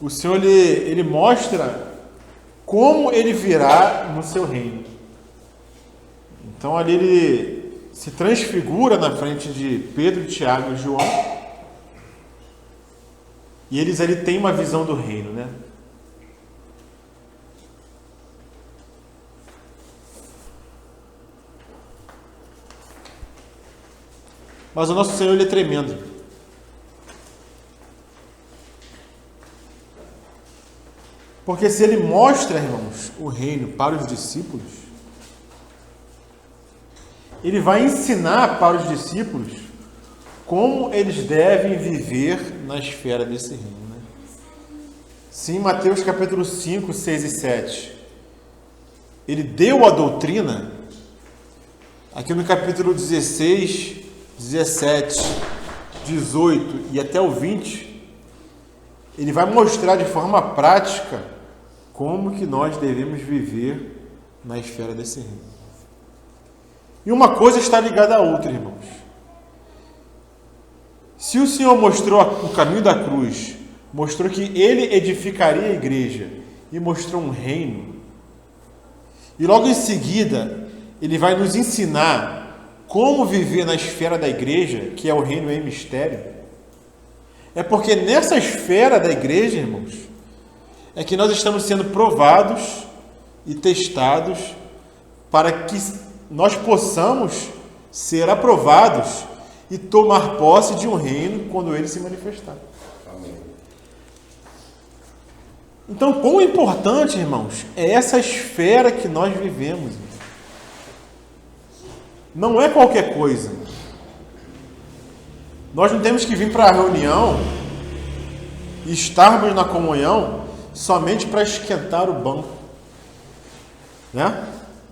o Senhor ele mostra como ele virá no seu reino. Então ali ele se transfigura na frente de Pedro, Tiago e João, e eles ali têm uma visão do reino, né? Mas o nosso Senhor ele é tremendo. Porque se ele mostra, irmãos, o reino para os discípulos, ele vai ensinar para os discípulos como eles devem viver na esfera desse reino, né? Sim, Mateus capítulo 5, 6 e 7. Ele deu a doutrina. Aqui no capítulo 16, 17, 18 e até o 20, ele vai mostrar de forma prática como que nós devemos viver na esfera desse reino. E uma coisa está ligada à outra, irmãos. Se o Senhor mostrou o caminho da cruz, mostrou que ele edificaria a igreja e mostrou um reino, e logo em seguida ele vai nos ensinar como viver na esfera da igreja, que é o reino em mistério, é porque nessa esfera da igreja, irmãos, é que nós estamos sendo provados e testados para que nós possamos ser aprovados e tomar posse de um reino quando ele se manifestar. Amém. Então, quão importante, irmãos, é essa esfera que nós vivemos. Não é qualquer coisa. Nós não temos que vir para a reunião e estarmos na comunhão somente para esquentar o banco, né?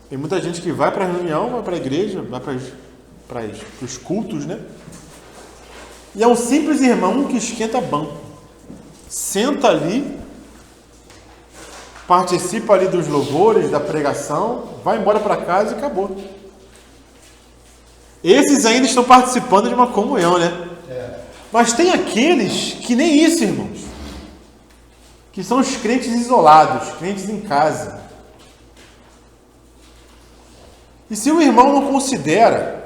Tem muita gente que vai para a reunião, vai para a igreja, vai para os cultos, né? E é um simples irmão que esquenta banco. Senta ali, participa ali dos louvores, da pregação, vai embora para casa e acabou. Esses ainda estão participando de uma comunhão, né? Mas tem aqueles que nem isso, irmãos, que são os crentes isolados, crentes em casa. E se o irmão não considera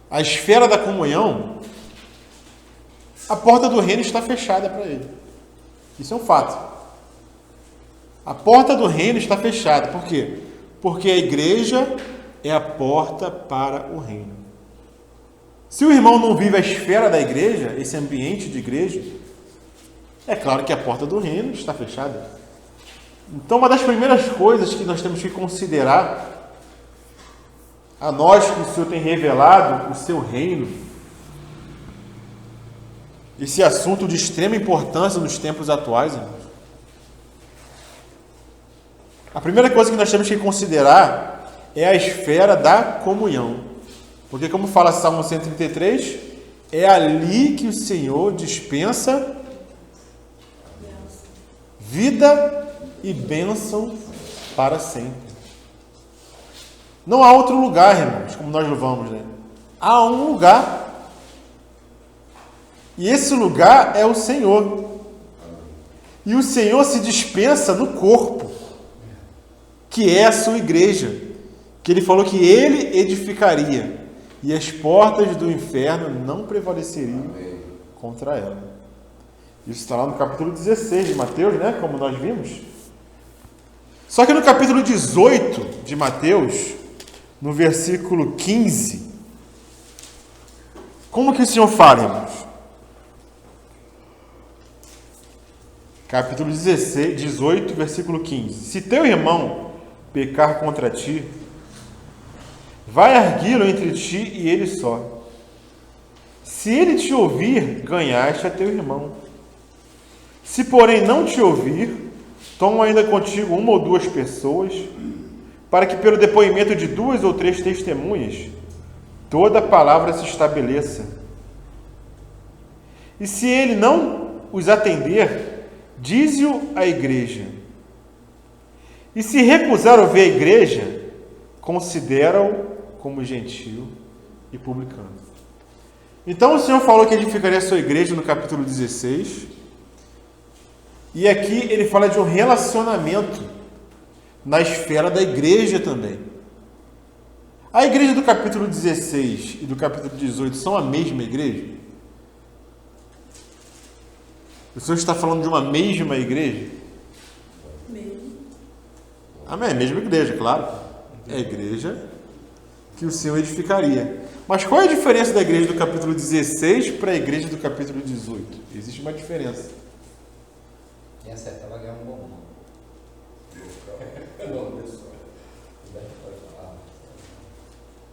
a esfera da comunhão, a porta do reino está fechada para ele. Isso é um fato. A porta do reino está fechada. Por quê? Porque a igreja é a porta para o reino. Se o irmão não vive a esfera da igreja, esse ambiente de igreja, é claro que a porta do reino está fechada. Então, uma das primeiras coisas que nós temos que considerar, a nós que o Senhor tem revelado o seu reino, esse assunto de extrema importância nos tempos atuais, irmãos. A primeira coisa que nós temos que considerar é a esfera da comunhão. Porque, como fala Salmo 133, é ali que o Senhor dispensa vida e bênção para sempre. Não há outro lugar, irmãos, como nós louvamos, né? Há um lugar. E esse lugar é o Senhor. E o Senhor se dispensa no corpo, que é a sua igreja, que ele falou que ele edificaria, e as portas do inferno não prevaleceriam contra ela. Isso está lá no capítulo 16 de Mateus, né? Como nós vimos. Só que no capítulo 18 de Mateus, no versículo 15, como que o Senhor fala, irmãos? Capítulo 18, versículo 15. Se teu irmão pecar contra ti, vai arguí-lo entre ti e ele só. Se ele te ouvir, ganhaste a teu irmão. Se, porém, não te ouvir, toma ainda contigo uma ou duas pessoas, para que pelo depoimento de 2 ou 3 testemunhas, toda palavra se estabeleça. E se ele não os atender, dize-o à igreja. E se recusar ouvir a igreja, considera-o como gentio e publicano. Então o Senhor falou que edificaria a sua igreja no capítulo 16. E aqui ele fala de um relacionamento na esfera da igreja também. A igreja do capítulo 16 e do capítulo 18 são a mesma igreja? O Senhor está falando de uma mesma igreja? Mesmo. Amém, é a mesma igreja, claro. É a igreja que o Senhor edificaria. Mas qual é a diferença da igreja do capítulo 16 para a igreja do capítulo 18? Existe uma diferença. Quem acertar vai ganhar um bom.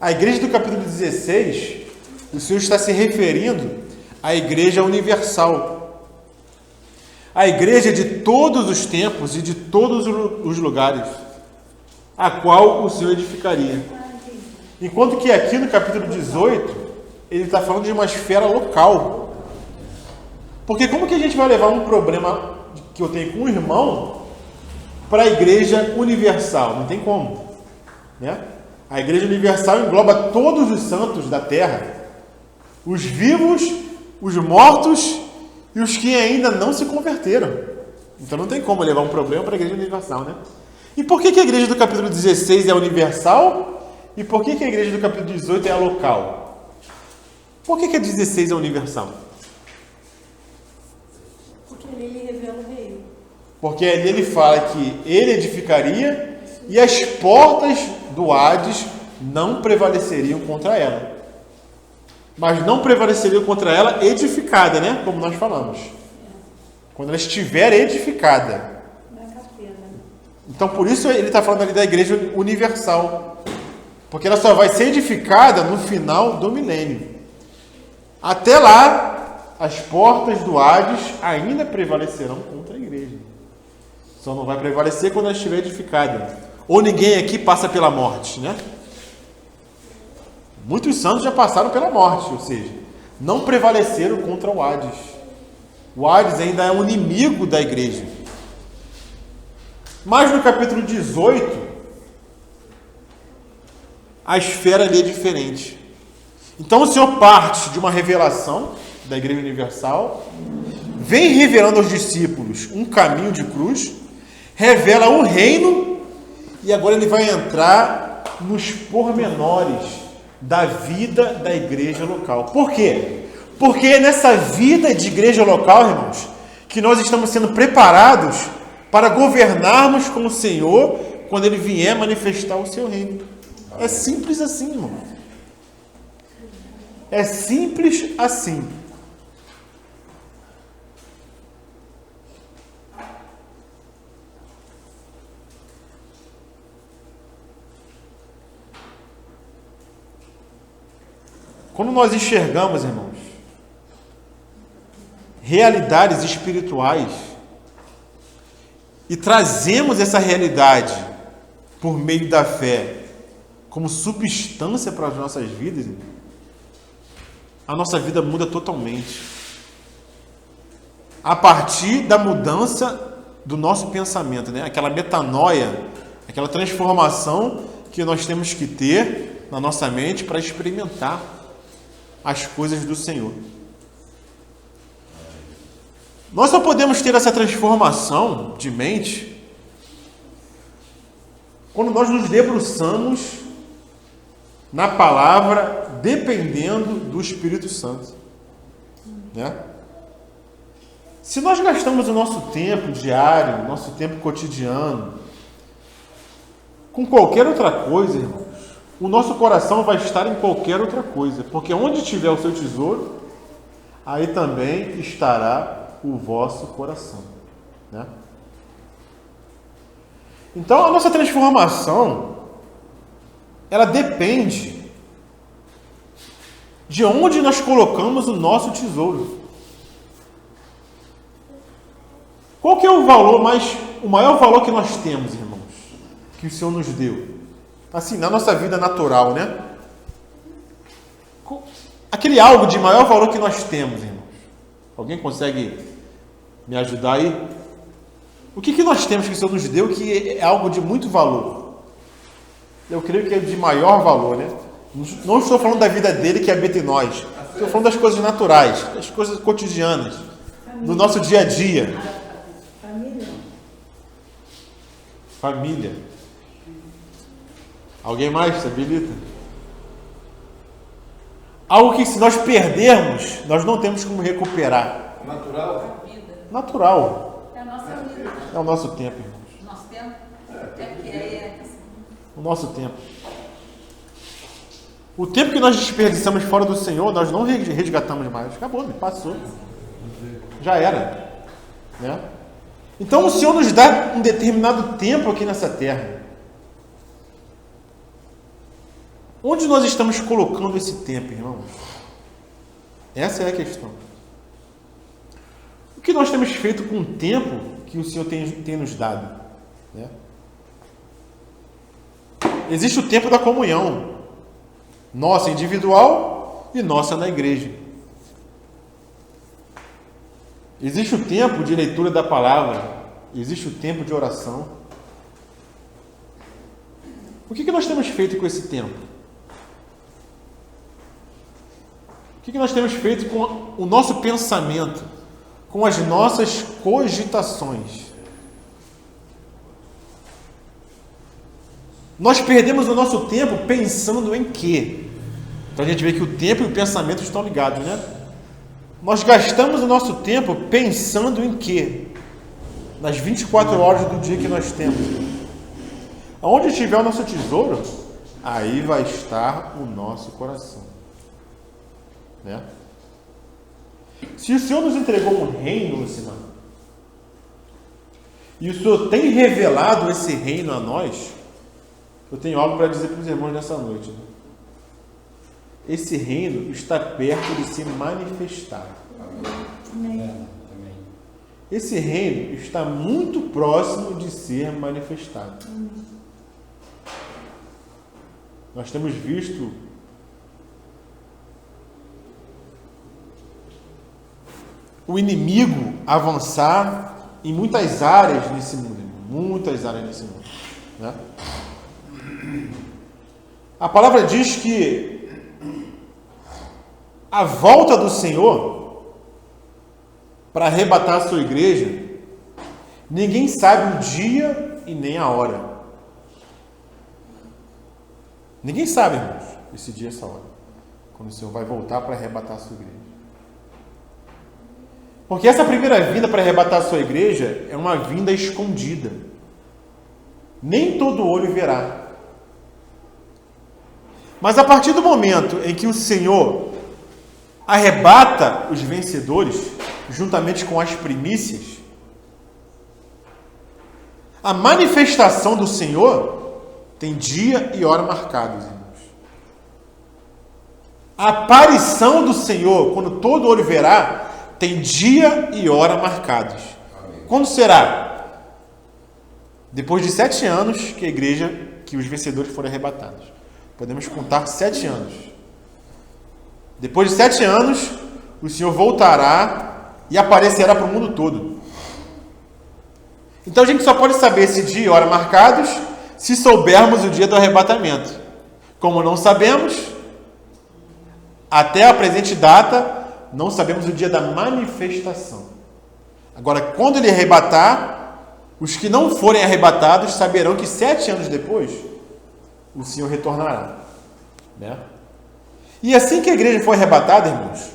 A igreja do capítulo 16, o Senhor está se referindo à igreja universal. A igreja de todos os tempos e de todos os lugares, a qual o Senhor edificaria. Enquanto que aqui no capítulo 18, ele está falando de uma esfera local. Porque como que a gente vai levar um problema que eu tenho com um irmão para a igreja universal? Não tem como, né? A igreja universal engloba todos os santos da terra, os vivos, os mortos e os que ainda não se converteram. Então não tem como levar um problema para a igreja universal, né? E por que a igreja do capítulo 16 é universal e por que a igreja do capítulo 18 é a local? Por que a 16 é universal? Porque ali ele revela o reino. Porque ali ele fala que ele edificaria e as portas do Hades não prevaleceriam contra ela. Mas não prevaleceriam contra ela edificada, né? Como nós falamos. Quando ela estiver edificada. Não é capeta. Então, por isso ele está falando ali da igreja universal. Porque ela só vai ser edificada no final do milênio. Até lá, as portas do Hades ainda prevalecerão contra a igreja. Só não vai prevalecer quando ela estiver edificada. Ou ninguém aqui passa pela morte, né? Muitos santos já passaram pela morte, ou seja, não prevaleceram contra o Hades. O Hades ainda é um inimigo da igreja. Mas no capítulo 18, a esfera ali é diferente. Então o Senhor parte de uma revelação da Igreja Universal, vem revelando aos discípulos um caminho de cruz, revela um reino, e agora ele vai entrar nos pormenores da vida da igreja local. Por quê? Porque é nessa vida de igreja local, irmãos, que nós estamos sendo preparados para governarmos com o Senhor quando Ele vier manifestar o seu reino. É simples assim, irmão. É simples assim. Quando nós enxergamos, irmãos, realidades espirituais e trazemos essa realidade por meio da fé como substância para as nossas vidas, a nossa vida muda totalmente. A partir da mudança do nosso pensamento, né? Aquela metanoia, aquela transformação que nós temos que ter na nossa mente para experimentar as coisas do Senhor. Nós só podemos ter essa transformação de mente quando nós nos debruçamos na palavra, dependendo do Espírito Santo, né? Se nós gastamos o nosso tempo diário, nosso tempo cotidiano, com qualquer outra coisa, irmãos, o nosso coração vai estar em qualquer outra coisa, porque onde estiver o seu tesouro, aí também estará o vosso coração, né? Então a nossa transformação, ela depende de onde nós colocamos o nosso tesouro. Qual que é o maior valor que nós temos, irmãos, que o Senhor nos deu? Assim, na nossa vida natural, né? Aquele algo de maior valor que nós temos, irmãos. Alguém consegue me ajudar aí? O que nós temos que o Senhor nos deu que é algo de muito valor? Eu creio que é de maior valor, né? Não estou falando da vida dele que habita em nós. Estou falando das coisas naturais, das coisas cotidianas, do nosso dia a dia. família. Alguém mais se habilita? Algo que se nós perdermos, nós não temos como recuperar. Natural? A vida. Natural. É a nossa vida. É o nosso tempo, irmãos. Nosso tempo. É porque é assim. O nosso tempo. O tempo que nós desperdiçamos fora do Senhor, nós não resgatamos mais. Acabou, passou. Já era. Né? Então o Senhor nos dá um determinado tempo aqui nessa terra. Onde nós estamos colocando esse tempo, irmãos? Essa é a questão. O que nós temos feito com o tempo que o Senhor tem nos dado? Né? Existe o tempo da comunhão, nossa individual e nossa na igreja. Existe o tempo de leitura da palavra, existe o tempo de oração. O que nós temos feito com esse tempo? O que nós temos feito com o nosso pensamento, com as nossas cogitações? Nós perdemos o nosso tempo pensando em quê? Então a gente vê que o tempo e o pensamento estão ligados, né? Nós gastamos o nosso tempo pensando em quê? Nas 24 horas do dia que nós temos. Onde estiver o nosso tesouro, aí vai estar o nosso coração. Né? Se o Senhor nos entregou um reino, Lucimar, e o Senhor tem revelado esse reino a nós, eu tenho algo para dizer para os irmãos nessa noite. Né? Esse reino está perto de se manifestar. Amém. Esse reino está muito próximo de ser manifestado. Nós temos visto o inimigo avançar em muitas áreas nesse mundo. Muitas áreas nesse mundo. Né? A palavra diz que a volta do Senhor para arrebatar a sua igreja, ninguém sabe o dia e nem a hora. Ninguém sabe, irmãos, esse dia e essa hora, quando o Senhor vai voltar para arrebatar a sua igreja. Porque essa primeira vinda para arrebatar a sua igreja é uma vinda escondida. Nem todo olho verá. Mas a partir do momento em que o Senhor arrebata os vencedores, juntamente com as primícias, a manifestação do Senhor tem dia e hora marcados, irmãos. A aparição do Senhor, quando todo olho verá, tem dia e hora marcados. Quando será? Depois de 7 anos que a igreja, que os vencedores foram arrebatados. Podemos contar 7 anos. Depois de 7 anos, o Senhor voltará e aparecerá para o mundo todo. Então a gente só pode saber esse dia e hora marcados se soubermos o dia do arrebatamento. Como não sabemos, até a presente data, não sabemos o dia da manifestação. Agora, quando ele arrebatar, os que não forem arrebatados saberão que 7 anos depois, o Senhor retornará. Né? E assim que a igreja for arrebatada, irmãos,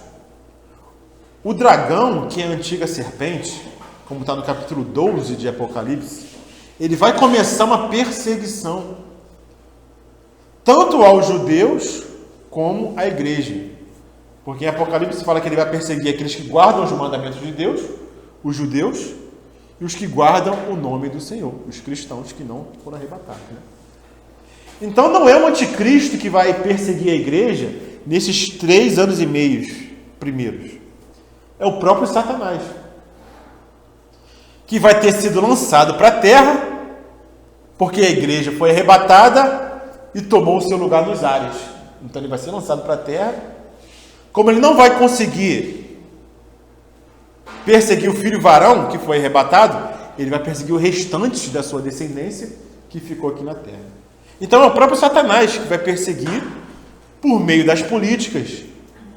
o dragão, que é a antiga serpente, como está no capítulo 12 de Apocalipse, ele vai começar uma perseguição, tanto aos judeus como à igreja. Porque em Apocalipse fala que ele vai perseguir aqueles que guardam os mandamentos de Deus, os judeus, e os que guardam o nome do Senhor, os cristãos que não foram arrebatados. Né? Então não é o anticristo que vai perseguir a igreja nesses 3 anos e meio primeiros. É o próprio Satanás, que vai ter sido lançado para a terra, porque a igreja foi arrebatada e tomou o seu lugar nos ares. Então ele vai ser lançado para a terra. Como ele não vai conseguir perseguir o filho varão que foi arrebatado, ele vai perseguir o restante da sua descendência que ficou aqui na terra. Então é o próprio Satanás que vai perseguir por meio das políticas,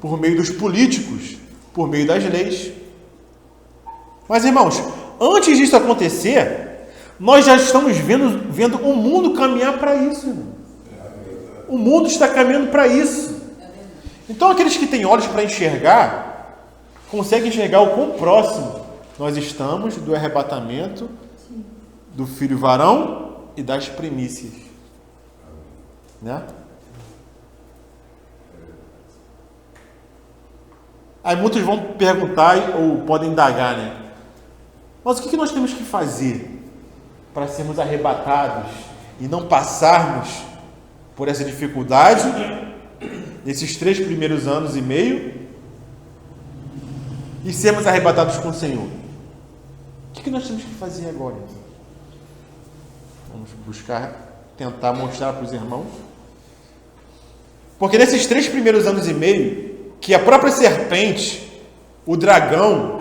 por meio dos políticos, por meio das leis. Mas, irmãos, antes disso acontecer, Nós já estamos vendo o mundo caminhar para isso, irmão. O mundo está caminhando para isso. Então, aqueles que têm olhos para enxergar, conseguem enxergar o quão próximo nós estamos do arrebatamento do filho varão e das primícias. Né? Aí muitos vão perguntar ou podem indagar, né? Mas o que nós temos que fazer para sermos arrebatados e não passarmos por essa dificuldade nesses 3 primeiros anos e meio e sermos arrebatados com o Senhor? O que nós temos que fazer agora? Vamos tentar mostrar para os irmãos. Porque nesses 3 primeiros anos e meio, que a própria serpente, o dragão,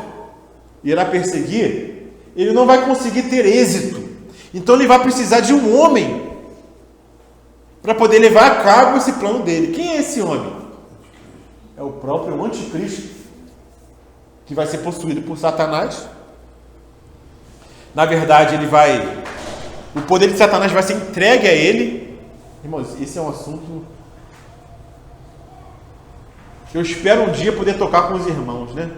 irá perseguir, ele não vai conseguir ter êxito. Então ele vai precisar de um homem para poder levar a cabo esse plano dele. Quem é esse homem? É o próprio anticristo, que vai ser possuído por Satanás. Na verdade, o poder de Satanás vai ser entregue a ele. Irmãos, esse é um assunto que eu espero um dia poder tocar com os irmãos, né?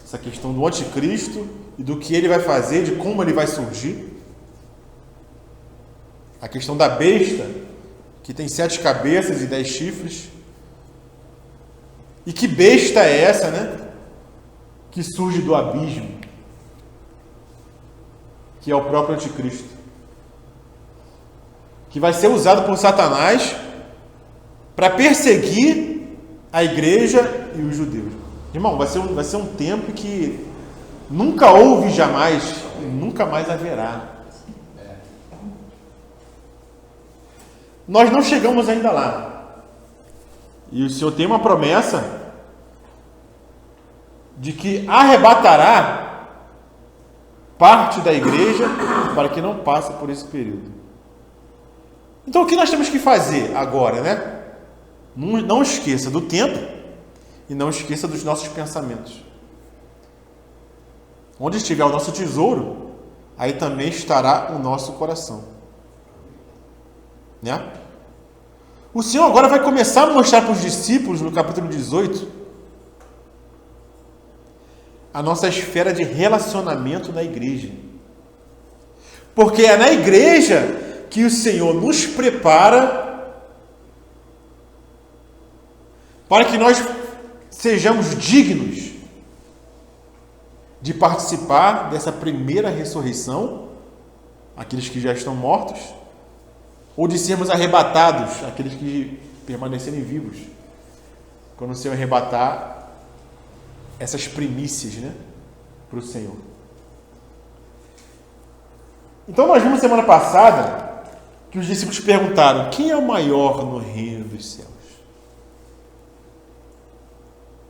Essa questão do anticristo e do que ele vai fazer, de como ele vai surgir. A questão da besta, que tem 7 cabeças e 10 chifres. E que besta é essa, né? Que surge do abismo, que é o próprio anticristo, que vai ser usado por Satanás para perseguir a igreja e os judeus. Irmão, vai ser um tempo que nunca houve jamais e nunca mais haverá. Nós não chegamos ainda lá. E o Senhor tem uma promessa de que arrebatará parte da igreja para que não passe por esse período. Então o que nós temos que fazer agora, né? Não esqueça do tempo e não esqueça dos nossos pensamentos. Onde estiver o nosso tesouro, aí também estará o nosso coração. Né? O Senhor agora vai começar a mostrar para os discípulos, no capítulo 18, a nossa esfera de relacionamento na igreja. Porque é na igreja que o Senhor nos prepara para que nós sejamos dignos de participar dessa primeira ressurreição, aqueles que já estão mortos, ou de sermos arrebatados, aqueles que permanecerem vivos, quando o Senhor arrebatar essas primícias, né, para o Senhor. Então nós vimos semana passada que os discípulos perguntaram: quem é o maior no reino dos céus?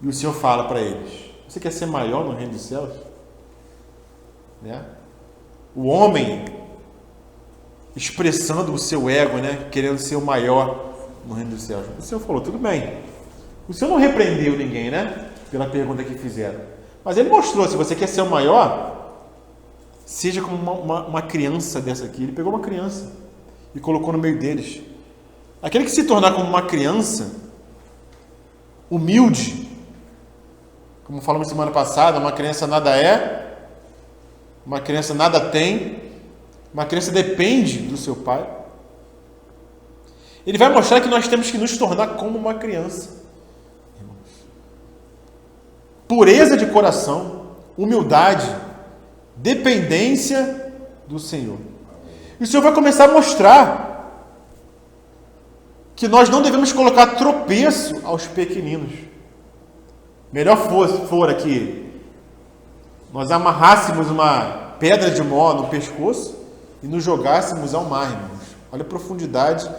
E o Senhor fala para eles: você quer ser maior no reino dos céus? Né? O homem expressando o seu ego, né? Querendo ser o maior no reino dos céus. O Senhor falou: tudo bem. O Senhor não repreendeu ninguém, né? Pela pergunta que fizeram. Mas ele mostrou: se você quer ser o maior, seja como uma criança dessa aqui. Ele pegou uma criança e colocou no meio deles. Aquele que se tornar como uma criança, humilde, como falamos semana passada, uma criança nada é, uma criança nada tem, uma criança depende do seu pai. Ele vai mostrar que nós temos que nos tornar como uma criança. Pureza de coração, humildade, dependência do Senhor. E o Senhor vai começar a mostrar que nós não devemos colocar tropeço aos pequeninos. Melhor for aqui nós amarrássemos uma pedra de mó no pescoço e nos jogássemos ao mar, irmãos. Olha a profundidade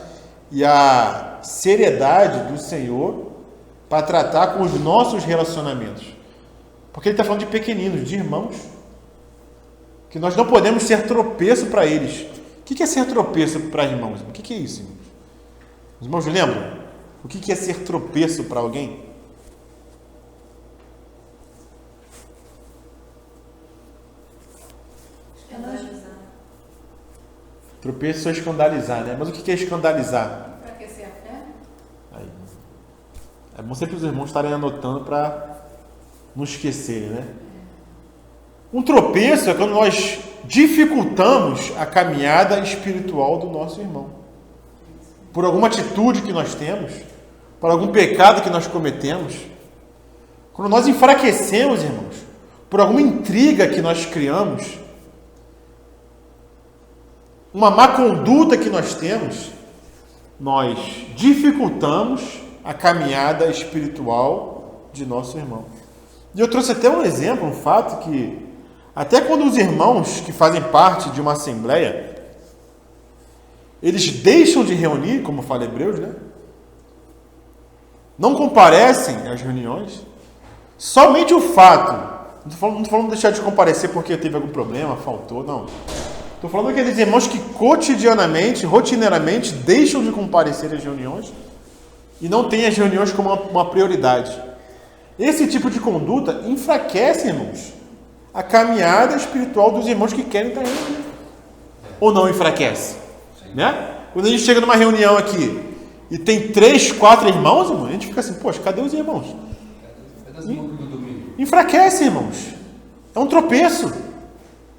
e a seriedade do Senhor para tratar com os nossos relacionamentos. Porque Ele está falando de pequeninos, de irmãos, que nós não podemos ser tropeço para eles. O que é ser tropeço para irmãos? O que é isso, irmãos? Os irmãos lembram? O que é ser tropeço para alguém? Tropeço é escandalizar, né? Mas o que é escandalizar? Enfraquecer a fé? Aí. É bom sempre os irmãos estarem anotando para não esquecerem, né? Um tropeço é quando nós dificultamos a caminhada espiritual do nosso irmão. Por alguma atitude que nós temos, por algum pecado que nós cometemos. Quando nós enfraquecemos, irmãos, por alguma intriga que nós criamos, uma má conduta que nós temos, nós dificultamos a caminhada espiritual de nosso irmão. E eu trouxe até um exemplo, um fato que, até quando os irmãos que fazem parte de uma assembleia, eles deixam de reunir, como fala Hebreus, né? Não comparecem às reuniões, somente o fato, não estou falando deixar de comparecer porque teve algum problema, faltou, não. Estou falando daqueles irmãos que cotidianamente, rotineiramente, deixam de comparecer às reuniões e não têm as reuniões como uma prioridade. Esse tipo de conduta enfraquece, irmãos, a caminhada espiritual dos irmãos que querem estar reunidos. Ou não enfraquece? Né? Quando a gente chega numa reunião aqui e tem 3, 4 irmãos, irmão, a gente fica assim, poxa, cadê os irmãos? Enfraquece, irmãos. É um tropeço.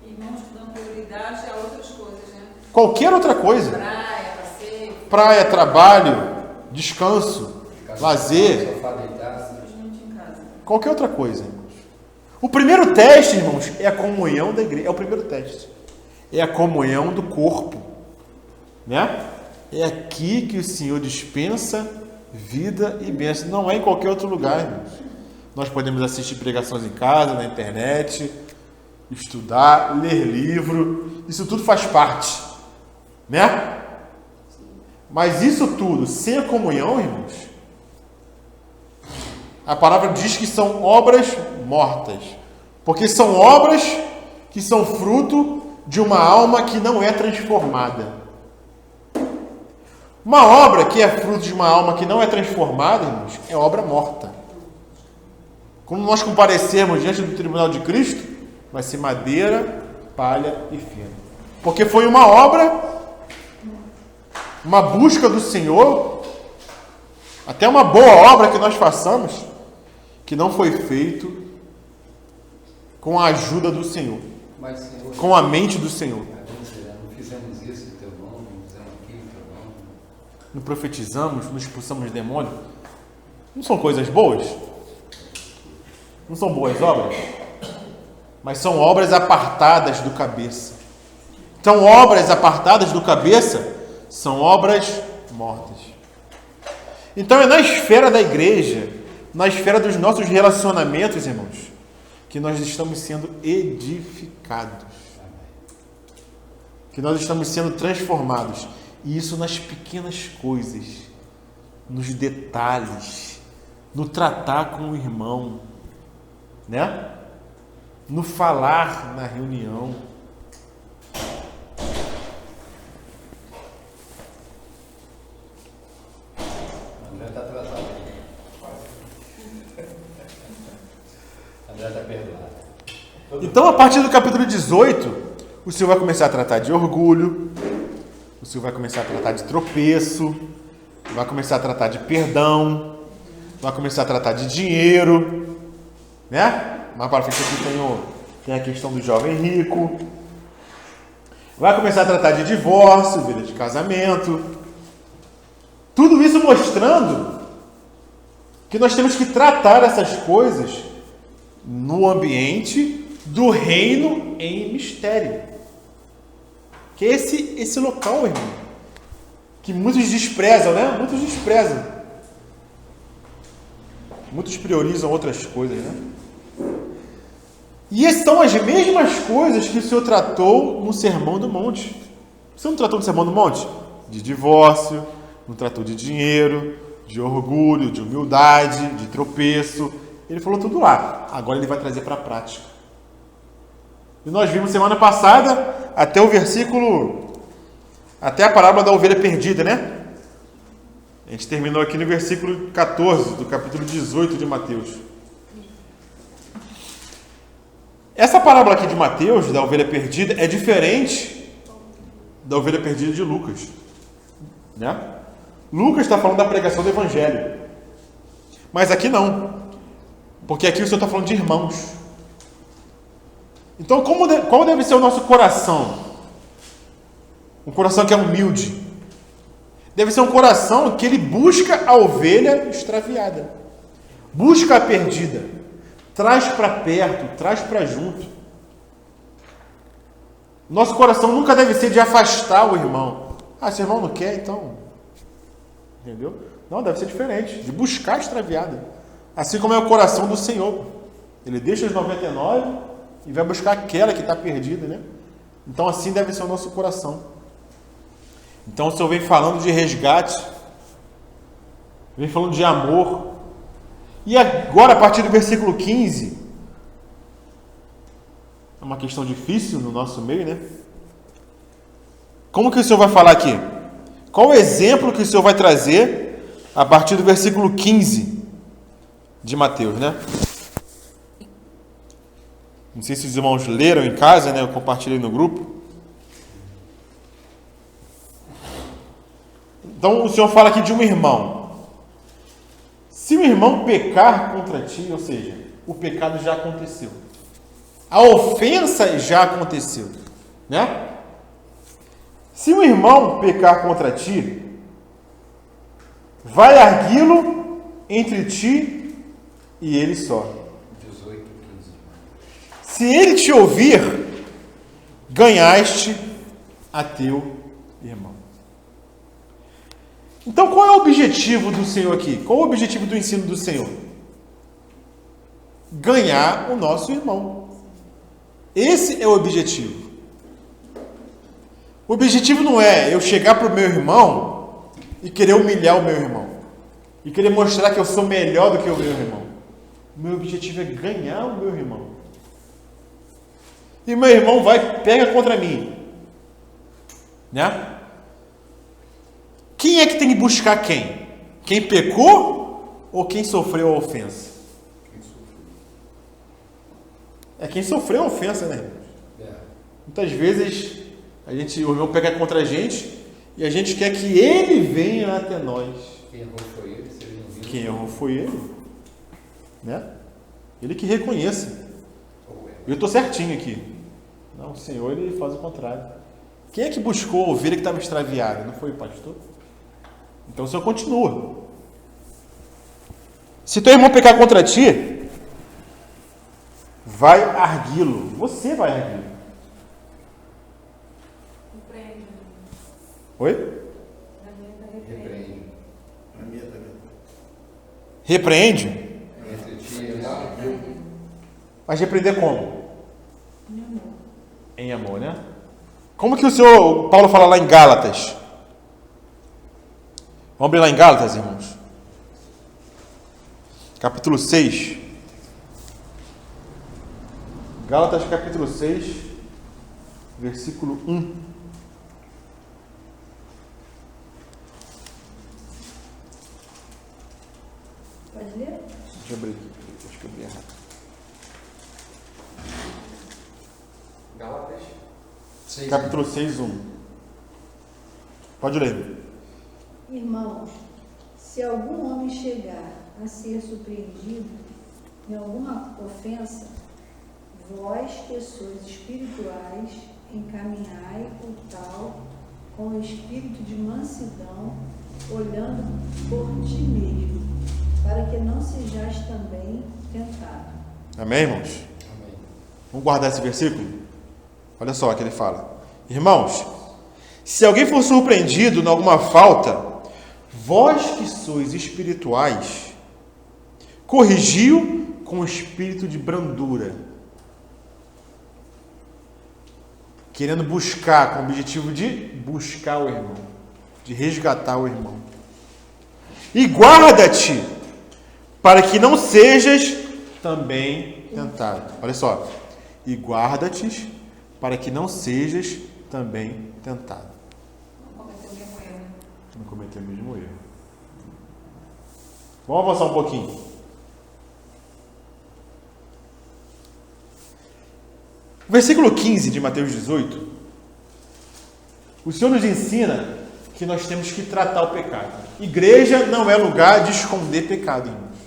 Irmãos que dão prioridade a outras coisas, né? Qualquer outra coisa. Praia, passeio. Praia, trabalho, descanso, lazer. Qualquer outra coisa, irmãos. O primeiro teste, irmãos, é a comunhão da igreja. É o primeiro teste. É a comunhão do corpo. Né? É aqui que o Senhor dispensa vida e bênção. Não é em qualquer outro lugar, irmãos. Nós podemos assistir pregações em casa, na internet, estudar, ler livro. Isso tudo faz parte. Né? Mas isso tudo, sem a comunhão, irmãos, a palavra diz que são obras mortas. Porque são obras que são fruto de uma alma que não é transformada. Uma obra que é fruto de uma alma que não é transformada, irmãos, é obra morta. Quando nós comparecermos diante do tribunal de Cristo, vai ser madeira, palha e feno. Porque foi uma obra, uma busca do Senhor, até uma boa obra que nós façamos, que não foi feito com a ajuda do Senhor, mas, Senhor, com a mente do Senhor. Não fizemos isso em teu nome, não fizemos aquilo em teu nome. Não profetizamos, não expulsamos demônio. Não são coisas boas? Não são boas obras? Mas são obras apartadas do cabeça. Então, obras apartadas do cabeça são obras mortas. Então, é na esfera da igreja, na esfera dos nossos relacionamentos, irmãos, que nós estamos sendo edificados. Que nós estamos sendo transformados. E isso nas pequenas coisas, nos detalhes, no tratar com o irmão, né? No falar na reunião. André está atrasado. André está perdoado. Então, a partir do capítulo 18, o Senhor vai começar a tratar de orgulho, o Senhor vai começar a tratar de tropeço, vai começar a tratar de perdão, vai começar a tratar de dinheiro, né? Mais para frente aqui tem a questão do jovem rico. Vai começar a tratar de divórcio, vida de casamento. Tudo isso mostrando que nós temos que tratar essas coisas no ambiente do reino em mistério. Que é esse local, irmão, que muitos desprezam, né? Muitos desprezam. Muitos priorizam outras coisas, né? E são as mesmas coisas que o Senhor tratou no Sermão do Monte. Você não tratou no Sermão do Monte? De divórcio, não tratou de dinheiro, de orgulho, de humildade, de tropeço. Ele falou tudo lá. Agora ele vai trazer para a prática. E nós vimos semana passada até o versículo, até a parábola da ovelha perdida, né? A gente terminou aqui no versículo 14 do capítulo 18 de Mateus. Essa parábola aqui de Mateus, da ovelha perdida, é diferente da ovelha perdida de Lucas, né? Lucas está falando da pregação do Evangelho, mas aqui não, porque aqui o Senhor está falando de irmãos. Então, qual deve ser o nosso coração? Um coração que é humilde. Deve ser um coração que ele busca a ovelha extraviada, busca a perdida, traz para perto, traz para junto. Nosso coração nunca deve ser de afastar o irmão. Ah, esse irmão não quer, então... Entendeu? Não, deve ser diferente, de buscar a extraviada. Assim como é o coração do Senhor. Ele deixa os 99 e vai buscar aquela que está perdida, né? Então assim deve ser o nosso coração. Então o Senhor vem falando de resgate, vem falando de amor. E agora, a partir do versículo 15, é uma questão difícil no nosso meio, né? Como que o Senhor vai falar aqui? Qual o exemplo que o Senhor vai trazer a partir do versículo 15 de Mateus, né? Não sei se os irmãos leram em casa, né? Eu compartilhei no grupo. Então o Senhor fala aqui de um irmão. Se o irmão pecar contra ti, ou seja, o pecado já aconteceu. A ofensa já aconteceu, né? Se o irmão pecar contra ti, vai arguí-lo entre ti e ele só. 18, 15. Se ele te ouvir, ganhaste a teu irmão. Então, qual é o objetivo do Senhor aqui? Qual é o objetivo do ensino do Senhor? Ganhar o nosso irmão. Esse é o objetivo. O objetivo não é eu chegar para o meu irmão e querer humilhar o meu irmão. E querer mostrar que eu sou melhor do que o meu irmão. O meu objetivo é ganhar o meu irmão. E meu irmão pega contra mim. Né? Quem é que tem que buscar quem? Quem pecou ou quem sofreu a ofensa? É quem sofreu a ofensa, né? Muitas vezes o irmão pega contra a gente e a gente quer que ele venha até nós. Quem errou foi ele, se ele não viu. Quem errou foi ele. Né? Ele que reconheça. Eu estou certinho aqui. Não, o Senhor ele faz o contrário. Quem é que buscou a ovelha que estava extraviada? Não foi o pastor? Então o Senhor continua. Se teu irmão pecar contra ti, vai arguí-lo. Você vai arguí-lo. Repreende. Oi? Na minha tá repreende. Repreende. A minha também. Repreende? Entre ti e ele. Mas repreender como? Meu amor. Em amor, né? Como que o Paulo fala lá em Gálatas? Vamos abrir lá em Gálatas, irmãos. Capítulo 6. Gálatas capítulo 6, versículo 1. Pode ler? Deixa eu abrir aqui. Acho que eu abri errado. Gálatas 6. Capítulo 6, 1. Pode ler. Irmãos, se algum homem chegar a ser surpreendido em alguma ofensa, vós que sois espirituais, encaminhai o tal com o espírito de mansidão, olhando por ti mesmo, para que não sejais também tentado. Amém, irmãos? Amém. Vamos guardar esse versículo? Olha só o que ele fala. Irmãos, se alguém for surpreendido em alguma falta, vós que sois espirituais, corrigiu com espírito de brandura, querendo buscar, com o objetivo de buscar o irmão, de resgatar o irmão. E guarda-te, para que não sejas também tentado. Olha só. E guarda-te, para que não sejas também tentado. Não cometeu o mesmo erro. Não cometer o mesmo erro. Vamos avançar um pouquinho. Versículo 15 de Mateus 18 O Senhor nos ensina que nós temos que tratar o pecado. Igreja não é lugar de esconder pecado, irmãos.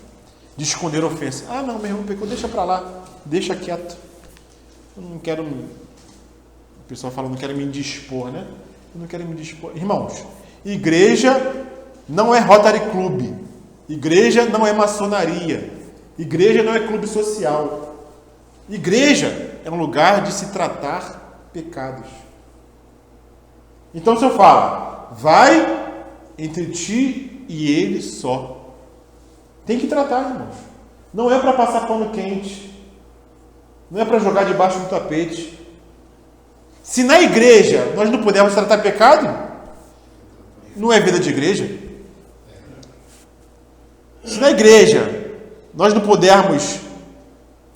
De esconder ofensa. Ah, não, meu irmão pecou, deixa para lá. Deixa quieto. Eu não quero... O pessoal fala, não quero me indispor, né? Eu não quero me dispor. Irmãos, igreja não é Rotary Club. Igreja não é maçonaria. Igreja não é clube social. Igreja é um lugar de se tratar pecados. Então, se eu falo, vai entre ti e ele só. Tem que tratar, irmãos. Não é para passar pano quente. Não é para jogar debaixo do tapete. Se na igreja nós não pudermos tratar pecado, não é vida de igreja. Se na igreja nós não pudermos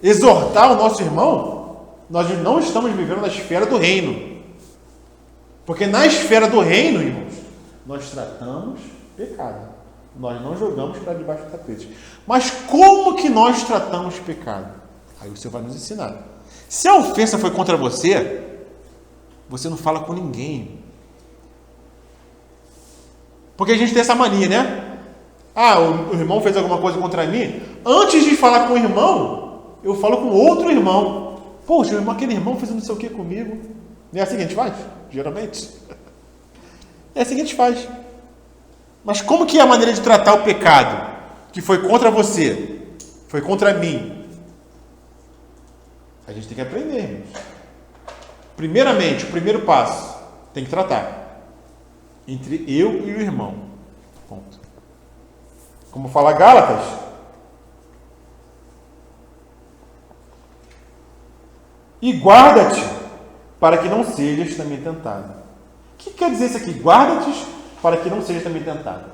exortar o nosso irmão, nós não estamos vivendo na esfera do reino. Porque na esfera do reino, irmãos, nós tratamos pecado. Nós não jogamos para debaixo do tapete. Mas como que nós tratamos pecado? Aí o Senhor vai nos ensinar. Se a ofensa foi contra você, você não fala com ninguém. Porque a gente tem essa mania, né? Ah, o irmão fez alguma coisa contra mim. Antes de falar com o irmão, eu falo com outro irmão. Poxa, aquele irmão fez não sei o que comigo. Não é assim que a gente faz? Geralmente. É assim que a gente faz. Mas como que é a maneira de tratar o pecado que foi contra você, foi contra mim? A gente tem que aprender, irmãos. Primeiramente, o primeiro passo, tem que tratar entre eu e o irmão. Ponto. Como fala Gálatas, e guarda-te para que não sejas também tentado. O que quer dizer isso aqui? Guarda-te para que não sejas também tentado.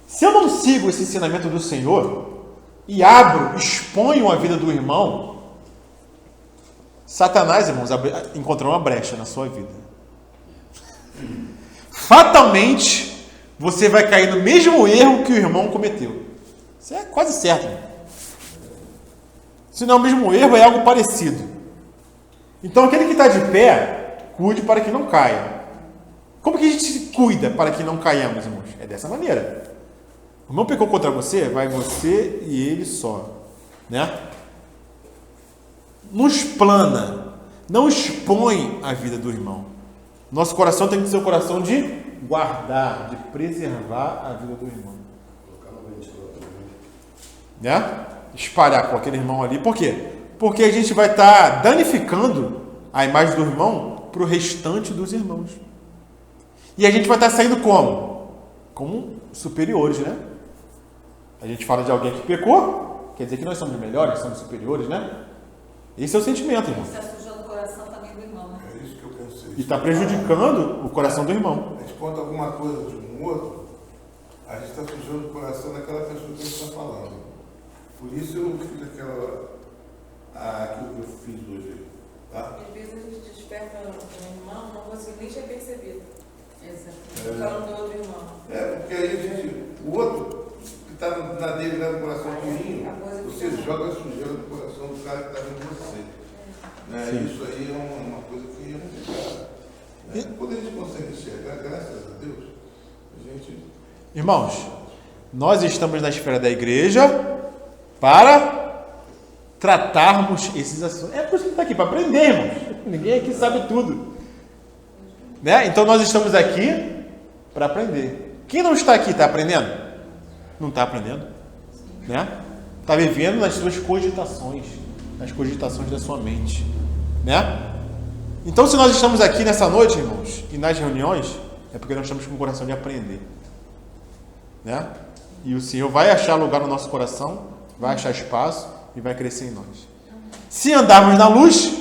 Se eu não sigo esse ensinamento do Senhor e exponho a vida do irmão, Satanás, irmãos, encontrou uma brecha na sua vida. Fatalmente, você vai cair no mesmo erro que o irmão cometeu. Isso é quase certo. Irmão. Se não é o mesmo erro, é algo parecido. Então, aquele que está de pé, cuide para que não caia. Como que a gente cuida para que não caiamos, irmãos? É dessa maneira. O irmão pecou contra você, vai você e ele só. Né? Não explana, não expõe a vida do irmão. Nosso coração tem que ser o coração de guardar, de preservar a vida do irmão. Né? Espalhar com aquele irmão ali. Por quê? Porque a gente vai estar danificando a imagem do irmão para o restante dos irmãos. E a gente vai estar saindo como? Como superiores, né? A gente fala de alguém que pecou, quer dizer que nós somos melhores, somos superiores, né? Esse é o sentimento, irmão. Está sujando o coração também do irmão, né? É isso que eu pensei. E está prejudicando o coração do irmão. A gente conta alguma coisa de um outro, a gente está sujando o coração daquela pessoa que a gente está falando. Por isso eu fiz aquilo que eu fiz hoje. Tá? Às vezes a gente desperta um irmão, não consigo nem ter percebido. Exato. Falando do outro irmão. Porque aí o outro que está na dele, no coração ruim, você joga a sujeira do coração do cara que está vendo você. Né? Isso aí é uma coisa que é complicada. Né? Quando a gente consegue enxergar, graças a Deus, a gente... Irmãos, nós estamos na esfera da igreja para tratarmos esses assuntos. É por isso que está aqui, para aprender, irmãos. Ninguém aqui sabe tudo. Né? Então nós estamos aqui para aprender. Quem não está aqui está aprendendo? Não está aprendendo. Né? Está vivendo nas suas cogitações, nas cogitações da sua mente. Né? Então, se nós estamos aqui nessa noite, irmãos, e nas reuniões, é porque nós estamos com o coração de aprender. Né? E o Senhor vai achar lugar no nosso coração, vai achar espaço e vai crescer em nós. Se andarmos na luz,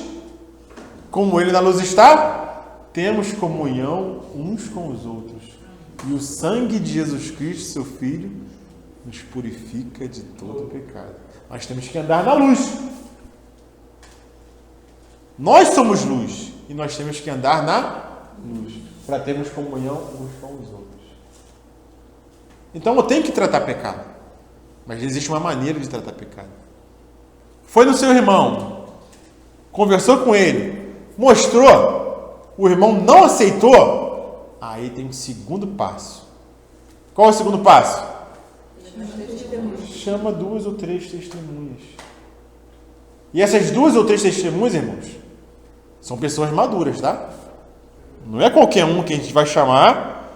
como Ele na luz está, temos comunhão uns com os outros. E o sangue de Jesus Cristo, seu Filho, nos purifica de todo pecado. Nós temos que andar na luz. Nós somos luz e nós temos que andar na luz para termos comunhão uns com os outros. Então eu tenho que tratar pecado, mas existe uma maneira de tratar pecado. Foi no seu irmão, conversou com ele, mostrou, o irmão não aceitou, aí tem o segundo passo. Qual é o segundo passo? Chama 2 ou 3 testemunhas. E essas 2 ou 3 testemunhas, irmãos, são pessoas maduras, tá? Não é qualquer um que a gente vai chamar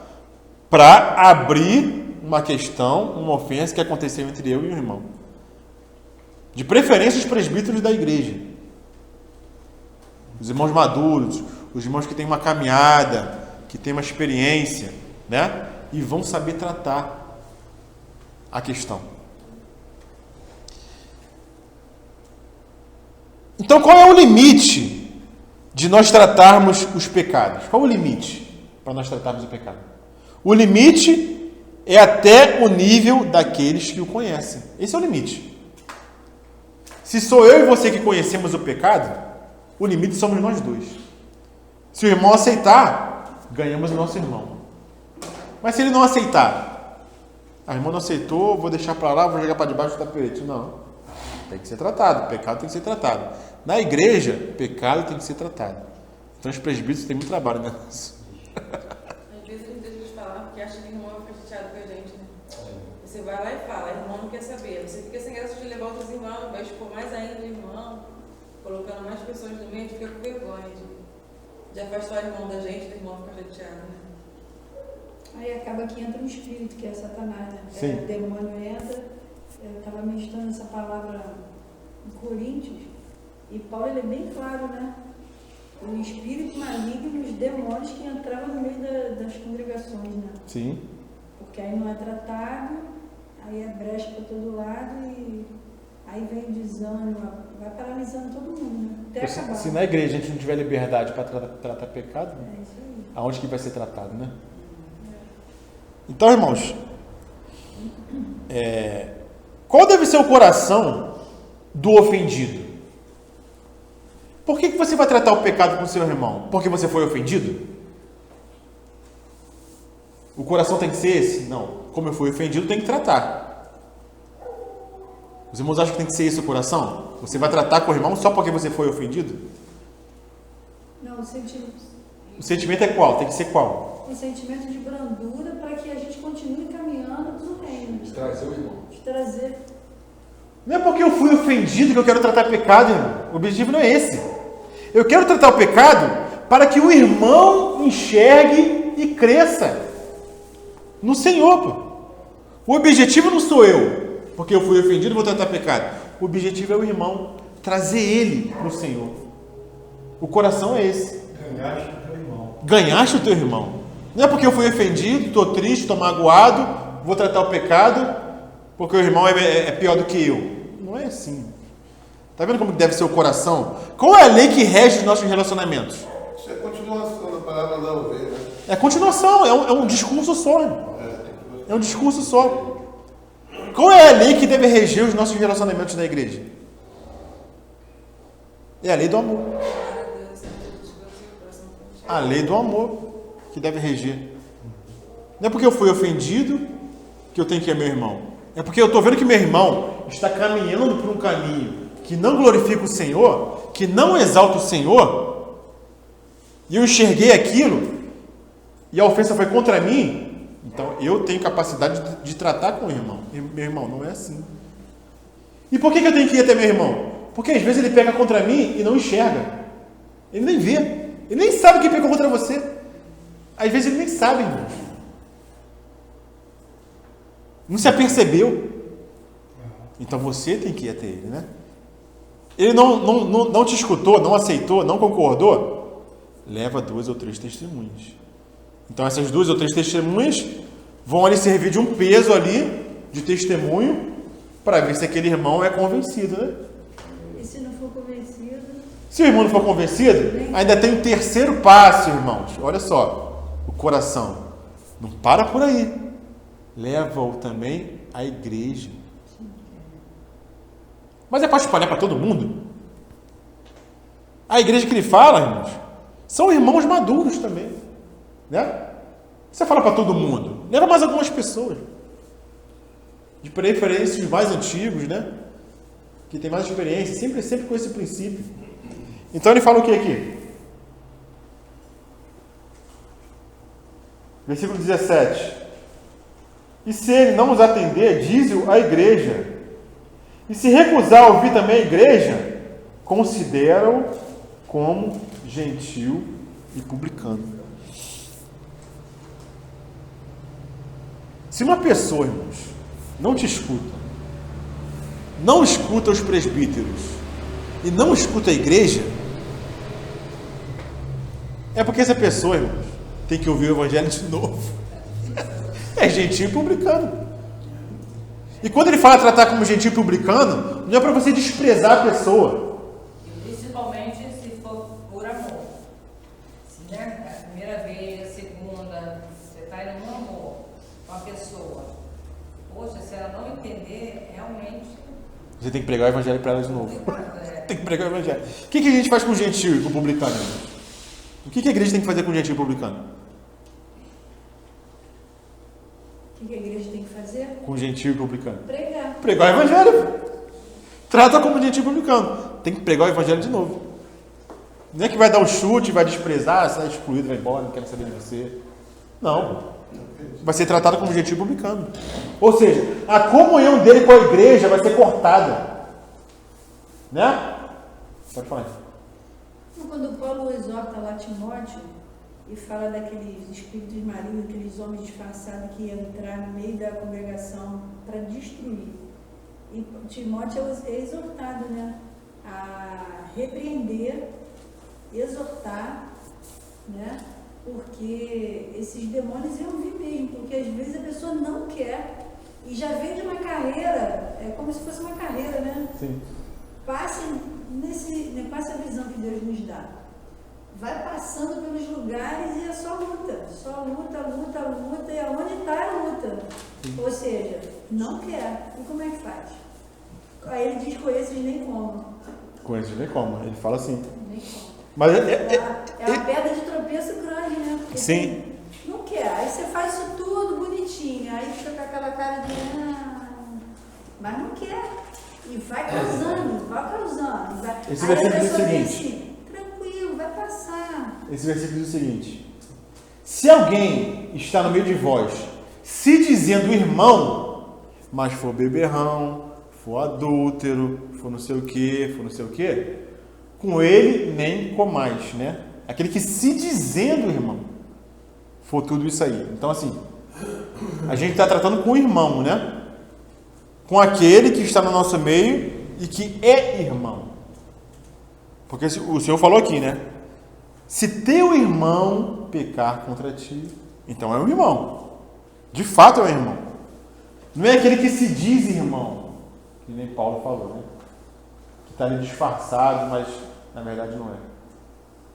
para abrir uma questão, uma ofensa que aconteceu entre eu e o irmão. De preferência, os presbíteros da igreja. Os irmãos maduros, os irmãos que têm uma caminhada, que têm uma experiência, né? E vão saber tratar a questão. Então, qual é o limite de nós tratarmos os pecados? Qual é o limite para nós tratarmos o pecado? O limite é até o nível daqueles que o conhecem. Esse é o limite. Se sou eu e você que conhecemos o pecado, o limite somos nós dois. Se o irmão aceitar, ganhamos o nosso irmão. Mas se ele não aceitar, a irmã não aceitou, vou deixar para lá, vou jogar para debaixo do tapete. Não. Tem que ser tratado. O pecado tem que ser tratado. Na igreja, o pecado tem que ser tratado. Então os presbíteros têm muito trabalho nisso. Às vezes a gente deixa de falar porque acha que o irmão vai ficar chateado com a gente, né? Você vai lá e fala, o irmão não quer saber. Você fica sem graça de levar outros irmãos, vai expor mais ainda o irmão, colocando mais pessoas no meio, a gente fica com vergonha de afastar o irmão da gente, do irmão ficar chateado, né? Aí acaba que entra um espírito, que é Satanás, né? Sim. O demônio entra. Eu estava meditando essa palavra em Coríntios, e Paulo ele é bem claro, né? O espírito maligno, os demônios que entravam no meio das congregações, né? Sim. Porque aí não é tratado, aí é brecha para todo lado e aí vem o desânimo, vai paralisando todo mundo, né? Até acabar. Se na igreja a gente não tiver liberdade para tratar pecado, É isso aí. aonde que vai ser tratado, né? Então, irmãos, qual deve ser o coração do ofendido? Por que você vai tratar o pecado com o seu irmão? Porque você foi ofendido? O coração tem que ser esse? Não. Como eu fui ofendido, tem que tratar. Os irmãos acham que tem que ser esse o coração? Você vai tratar com o irmão só porque você foi ofendido? Não, o sentimento é qual? Tem que ser qual? um sentimento de brandura para que a gente continue caminhando no reino. De trazer o irmão. De trazer. Não é porque eu fui ofendido que eu quero tratar pecado, irmão. O objetivo não é esse. Eu quero tratar o pecado para que o irmão enxergue e cresça no Senhor. Pô. O objetivo não sou eu, porque eu fui ofendido e vou tratar pecado. O objetivo é o irmão, trazer ele para o Senhor. O coração é esse. Ganhaste o teu irmão. Ganhaste o teu irmão. Não é porque eu fui ofendido, estou triste, estou magoado, vou tratar o pecado, porque o irmão é pior do que eu. Não é assim. Está vendo como deve ser o coração? Qual é a lei que rege os nossos relacionamentos? Isso é continuação da palavra da ovelha. É continuação, é um discurso só. É um discurso só. Qual é a lei que deve reger os nossos relacionamentos na igreja? É a lei do amor. A lei do amor que deve reger. Não é porque eu fui ofendido que eu tenho que ir meu irmão. É porque eu estou vendo que meu irmão está caminhando por um caminho que não glorifica o Senhor, que não exalta o Senhor, e eu enxerguei aquilo, e a ofensa foi contra mim, então eu tenho capacidade de tratar com o irmão. E meu irmão, não é assim. E por que eu tenho que ir até meu irmão? Porque às vezes ele pega contra mim e não enxerga. Ele nem vê. Ele nem sabe que pegou contra você. Às vezes ele nem sabe, irmão. Não se apercebeu. Então você tem que ir até ele, né? Ele não te escutou, não aceitou, não concordou. Leva 2 ou 3 testemunhas. Então essas 2 ou 3 testemunhas vão ali servir de um peso ali, de testemunho, para ver se aquele irmão é convencido, né? E se não for convencido? Se o irmão não for convencido, ainda tem o terceiro passo, irmãos. Olha só, o coração. Não para por aí. Leva-o também à igreja. Mas é para espalhar para todo mundo? A igreja que ele fala, irmãos, são irmãos maduros também. Né? Você fala para todo mundo. Leva mais algumas pessoas. De preferência os mais antigos, né? Que tem mais experiência. Sempre com esse princípio. Então ele fala o que aqui? Versículo 17. E se ele não nos atender, diz-o à igreja. E se recusar a ouvir também a igreja, considera-o como gentil e publicano. Se uma pessoa, irmãos, não te escuta, não escuta os presbíteros e não escuta a igreja, é porque essa pessoa, irmãos, tem que ouvir o evangelho de novo. É gentil e publicano. E quando ele fala tratar como gentil e publicano, não é para você desprezar a pessoa. Principalmente se for por amor. Se, né, a primeira vez, a segunda, você está indo no amor com a pessoa. Poxa, se ela não entender, realmente... Você tem que pregar o evangelho para ela de novo. Tem que pregar o evangelho. O que a gente faz com o gentil e com o publicano, irmãos? O que a igreja tem que fazer com o gentil e publicano? O que a igreja tem que fazer? Com o gentil e publicano? Pregar. Pregar o evangelho. Trata como gentil e publicano. Tem que pregar o evangelho de novo. Não é que vai dar um chute, vai desprezar, sai excluído, vai embora, não quero saber de você. Não. Vai ser tratado como gentil e publicano. Ou seja, a comunhão dele com a igreja vai ser cortada. Né? Pode falar. Quando Paulo exorta lá Timóteo e fala daqueles espíritos malignos, aqueles homens disfarçados que iam entrar no meio da congregação para destruir. E Timóteo é exortado, né, a repreender, exortar, né, porque esses demônios iam vir mesmo, porque às vezes a pessoa não quer e já vem de uma carreira, é como se fosse uma carreira, né? Sim. Passem com essa visão que Deus nos dá. Vai passando pelos lugares e é só luta, e aonde está a luta? Ou seja, não quer. E como é que faz? Aí ele diz: conheço nem como. Conheço nem como, ele fala assim. Nem como. Mas é a pedra de tropeço grande, né? Porque sim. Não quer. Aí você faz isso tudo bonitinho, aí fica com aquela cara de mas não quer. E vai causando. Vai... Esse versículo diz o seguinte: assim, tranquilo, vai passar. Esse versículo diz o seguinte: se alguém está no meio de vós, se dizendo irmão, mas for beberrão, for adúltero, for não sei o que, com ele nem comais, né? Aquele que se dizendo irmão, for tudo isso aí. Então, assim, a gente está tratando com o irmão, né? Com aquele que está no nosso meio e que é irmão. Porque o Senhor falou aqui, né? Se teu irmão pecar contra ti, então é um irmão. De fato é um irmão. Não é aquele que se diz irmão, que nem Paulo falou, né? Que está ali disfarçado, mas na verdade não é.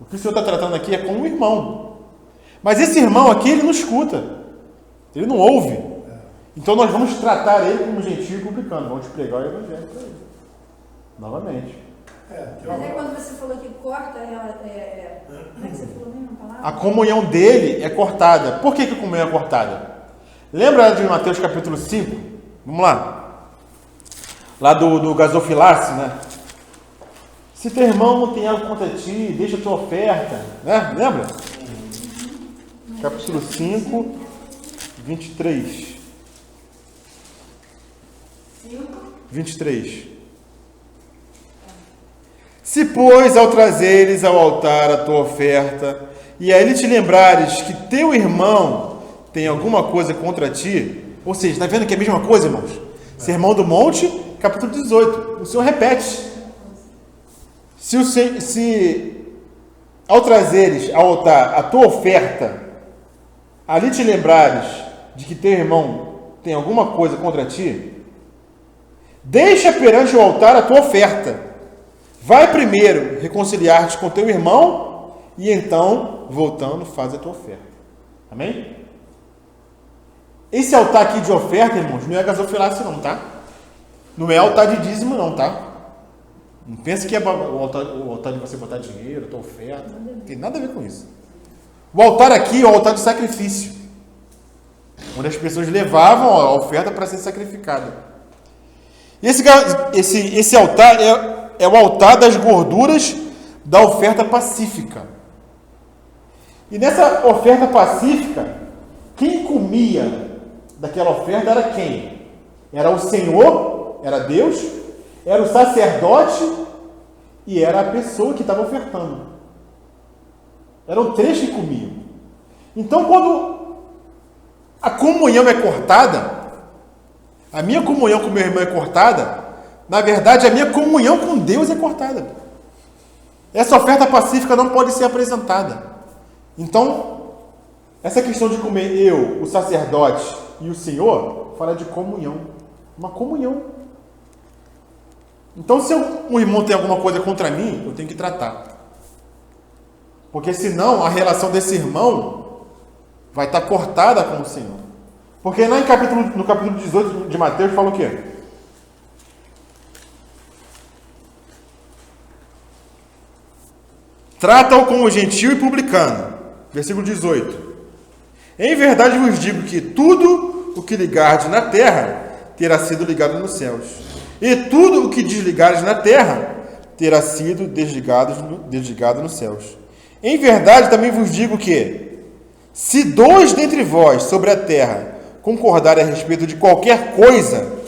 O que o Senhor está tratando aqui é com um irmão. Mas esse irmão aqui, ele não escuta. Ele não ouve. Então nós vamos tratar ele como gentil e publicano. Vamos pregar o evangelho para ele. Novamente. Mas aí quando você falou que corta, ela como é que você falou mesmo a palavra? A comunhão dele é cortada. Por que a comunhão é cortada? Lembra de Mateus capítulo 5? Vamos lá. Lá do gasofilácio, né? Se teu irmão não tem algo contra ti, deixa a tua oferta. Né? Lembra? Capítulo 5, 23. 23. Se, pois, ao trazeres ao altar a tua oferta, e aí te lembrares que teu irmão tem alguma coisa contra ti, ou seja, está vendo que é a mesma coisa, irmãos? Sermão do Monte, capítulo 18. O Senhor repete. Se ao trazeres ao altar a tua oferta, ali te lembrares de que teu irmão tem alguma coisa contra ti, deixa perante o altar a tua oferta. Vai primeiro reconciliar-te com teu irmão e então, voltando, faz a tua oferta. Amém? Esse altar aqui de oferta, irmãos, não é gasofilácio não, tá? Não é altar de dízimo não, tá? Não pensa que é o altar de você botar dinheiro, a tua oferta. Não tem nada a ver com isso. O altar aqui é o altar de sacrifício, onde as pessoas levavam a oferta para ser sacrificada. Esse altar é o altar das gorduras da oferta pacífica. E nessa oferta pacífica, quem comia daquela oferta era quem? Era o Senhor, era Deus, era o sacerdote e era a pessoa que estava ofertando. Eram 3 que comiam. Então, quando a comunhão é cortada, a minha comunhão com meu irmão é cortada, na verdade, a minha comunhão com Deus é cortada. Essa oferta pacífica não pode ser apresentada. Então, essa questão de comer eu, o sacerdote e o Senhor, fala de comunhão. Uma comunhão. Então, se um irmão tem alguma coisa contra mim, eu tenho que tratar. Porque senão a relação desse irmão vai estar cortada com o Senhor. Porque lá no capítulo 18 de Mateus fala o quê? Trata-o como gentio e publicano. Versículo 18. Em verdade vos digo que tudo o que ligardes na terra terá sido ligado nos céus. E tudo o que desligardes na terra terá sido desligado nos céus. Em verdade também vos digo que, se 2 dentre vós sobre a terra concordarem a respeito de qualquer coisa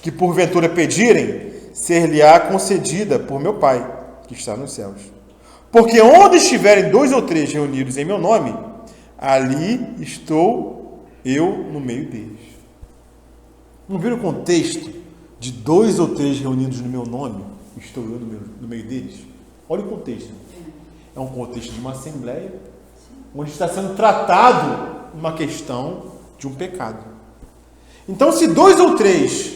que porventura pedirem, ser-lhe-á concedida por meu Pai, que está nos céus. Porque onde estiverem 2 ou 3 reunidos em meu nome, ali estou eu no meio deles. Não viram o contexto de 2 ou 3 reunidos no meu nome, estou eu no meio deles? Olha o contexto. É um contexto de uma assembleia, onde está sendo tratado uma questão de um pecado. Então, se 2 ou 3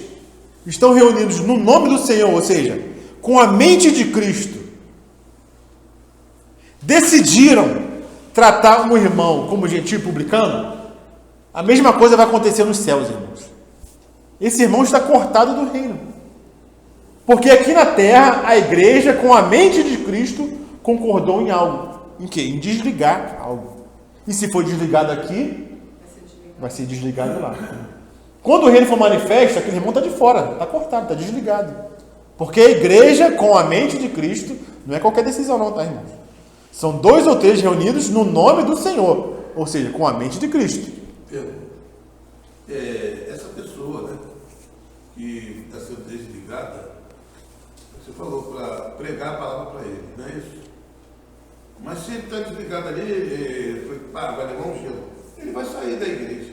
estão reunidos no nome do Senhor, ou seja, com a mente de Cristo, decidiram tratar um irmão como gentio e publicano, a mesma coisa vai acontecer nos céus, irmãos. Esse irmão está cortado do reino. Porque aqui na terra, a igreja, com a mente de Cristo, concordou em algo. Em quê? Em desligar algo. E se for desligado aqui, vai ser desligado lá. Quando o reino for manifesto, aquele irmão está de fora, está cortado, está desligado. Porque a igreja, com a mente de Cristo, não é qualquer decisão não, tá, irmãos? São 2 ou 3 reunidos no nome do Senhor, ou seja, com a mente de Cristo. Essa pessoa, né, que está sendo desligada, você falou para pregar a palavra para ele, não é isso? Mas se ele está desligado ali, vai levar um gelo, ele vai sair da igreja.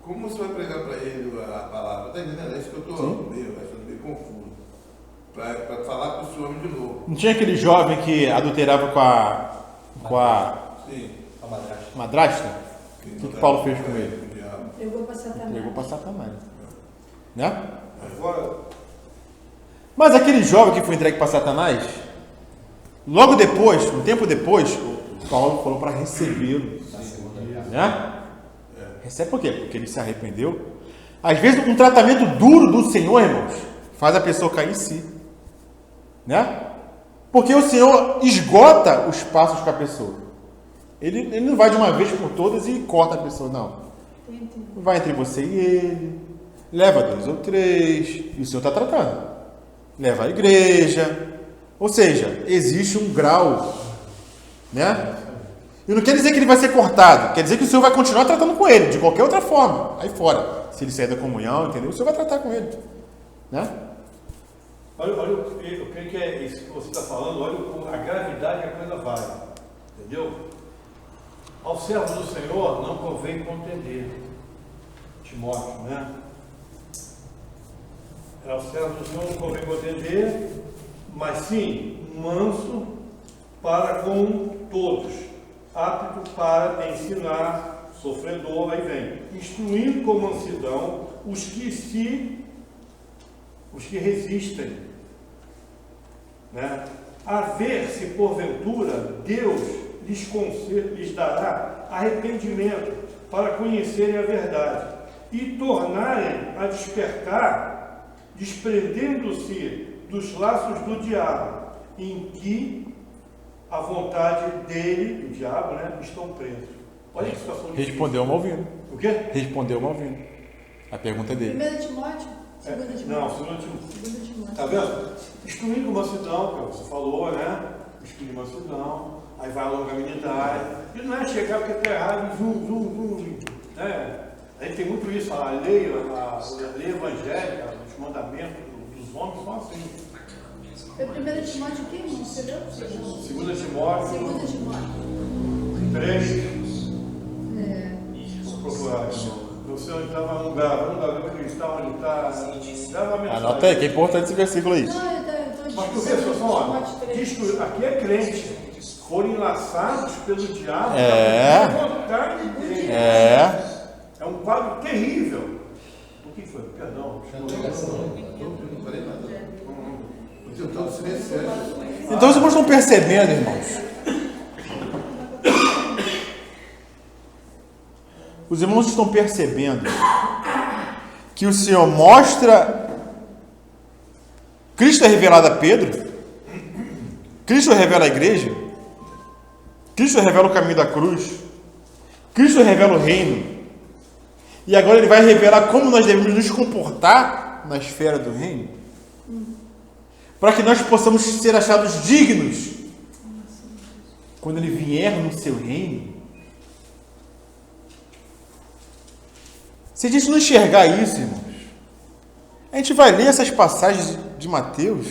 Como você vai pregar para ele a palavra? Está entendendo? É isso que eu estou meio confuso. Para falar para o senhor de novo. Não tinha aquele jovem que adulterava com a madrasta? O que Paulo fez com ele? Entregou para Satanás. Entregou para Satanás. Né? Mas aquele jovem que foi entregue para Satanás, logo depois, um tempo depois, Paulo falou para recebê-lo. Né? Recebe por quê? Porque ele se arrependeu. Às vezes um tratamento duro do Senhor, irmãos, faz a pessoa cair em si. Né? Porque o Senhor esgota os passos com a pessoa. Ele não vai de uma vez por todas e corta a pessoa, não. Vai entre você e ele, leva 2 ou 3, e o Senhor está tratando. Leva a igreja. Ou seja, existe um grau. Né? E não quer dizer que ele vai ser cortado, quer dizer que o Senhor vai continuar tratando com ele, de qualquer outra forma, aí fora. Se ele sair da comunhão, entendeu? O Senhor vai tratar com ele. Né? Olha, eu creio que é isso que você está falando, olha a gravidade que a coisa vai. Entendeu? Ao servo do Senhor não convém contender. Timóteo, né? Ao servo do Senhor não convém contender, mas sim manso para com todos, apto para ensinar, sofredor, aí vem, instruindo com mansidão os que resistem, né? A ver se porventura Deus lhes dará arrependimento para conhecerem a verdade e tornarem a despertar, desprendendo-se dos laços do diabo, em que a vontade dele, do diabo, né, estão presos. Olha que situação difícil. Respondeu mal ouvindo. O quê? Respondeu mal ouvindo. A pergunta dele. 1 Timóteo? 2 Timóteo. Não, 2 Timóteo. Está vendo? Instruindo com mansidão, que você falou, né? espírito de mansidão, aí vai a longanimidade. E não é chegar porque está errado, né? A gente tem muito isso, a lei evangélica, os mandamentos dos homens são assim. Foi 1 Timóteo o que, irmão? Você leu? 2 Timóteo 2 Timóteo. 3. Vou procurar, irmão. Você onde estava no lugar, onde está, onde está. Dava mensagem. Anota aí, que é importante esse versículo aí. Não, eu estou Mas porque diz que aqui é crente. Foram enlaçados pelo diabo para vontade dele. É um quadro terrível. O que foi? Perdão. Não falei nada. Eu estou silenciando. Então os irmãos estão percebendo, irmãos. Os irmãos estão percebendo que o Senhor mostra. Cristo é revelado a Pedro. Cristo revela a igreja. Cristo revela o caminho da cruz. Cristo revela o reino. E agora ele vai revelar como nós devemos nos comportar na esfera do reino. Para que nós possamos ser achados dignos quando ele vier no seu reino. Se a gente não enxergar isso, irmãos, a gente vai ler essas passagens de Mateus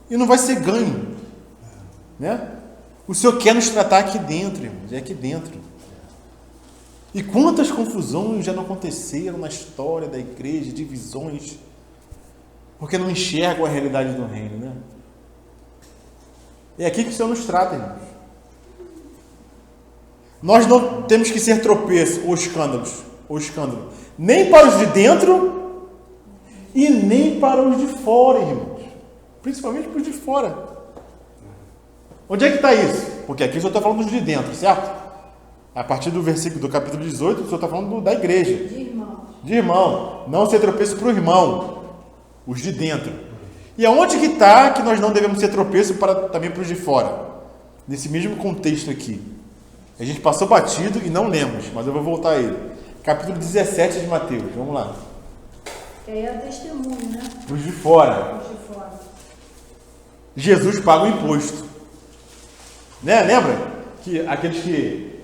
e não vai ser ganho, né? O Senhor quer nos tratar aqui dentro, irmãos, é aqui dentro. E quantas confusões já não aconteceram na história da igreja, divisões, porque não enxergam a realidade do reino, né? É aqui que o Senhor nos trata, irmãos. Nós não temos que ser tropeço ou escândalo, nem para os de dentro e nem para os de fora, irmãos. Principalmente para os de fora. Onde é que está isso? Porque aqui o Senhor está falando dos de dentro, certo? A partir do versículo do capítulo 18, o Senhor está falando da igreja. De irmão. Não ser tropeço para o irmão. Os de dentro. E aonde que está que nós não devemos ser tropeço também para os de fora? Nesse mesmo contexto aqui. A gente passou batido e não lemos, mas eu vou voltar a ele. Capítulo 17 de Mateus. Vamos lá. Que aí é o testemunho, né? Os de fora. Os de fora. Jesus paga o imposto. Né? Lembra? Que aqueles que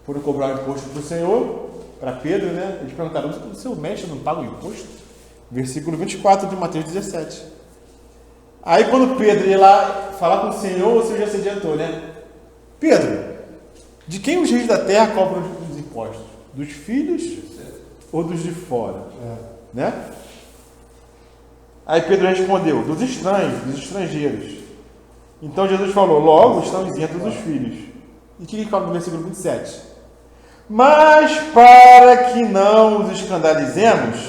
foram cobrar o imposto para o Senhor, para Pedro, né? Eles perguntaram, o seu mestre não paga o imposto? Versículo 24 de Mateus 17. Aí quando Pedro ia lá falar com o Senhor já se adiantou, né? Pedro, de quem os reis da terra cobram os impostos? Dos filhos ou dos de fora? Né? Aí Pedro respondeu, dos estranhos, dos estrangeiros. Então Jesus falou, logo estão isentos os filhos. E o que fala no versículo 27? Mas para que não os escandalizemos,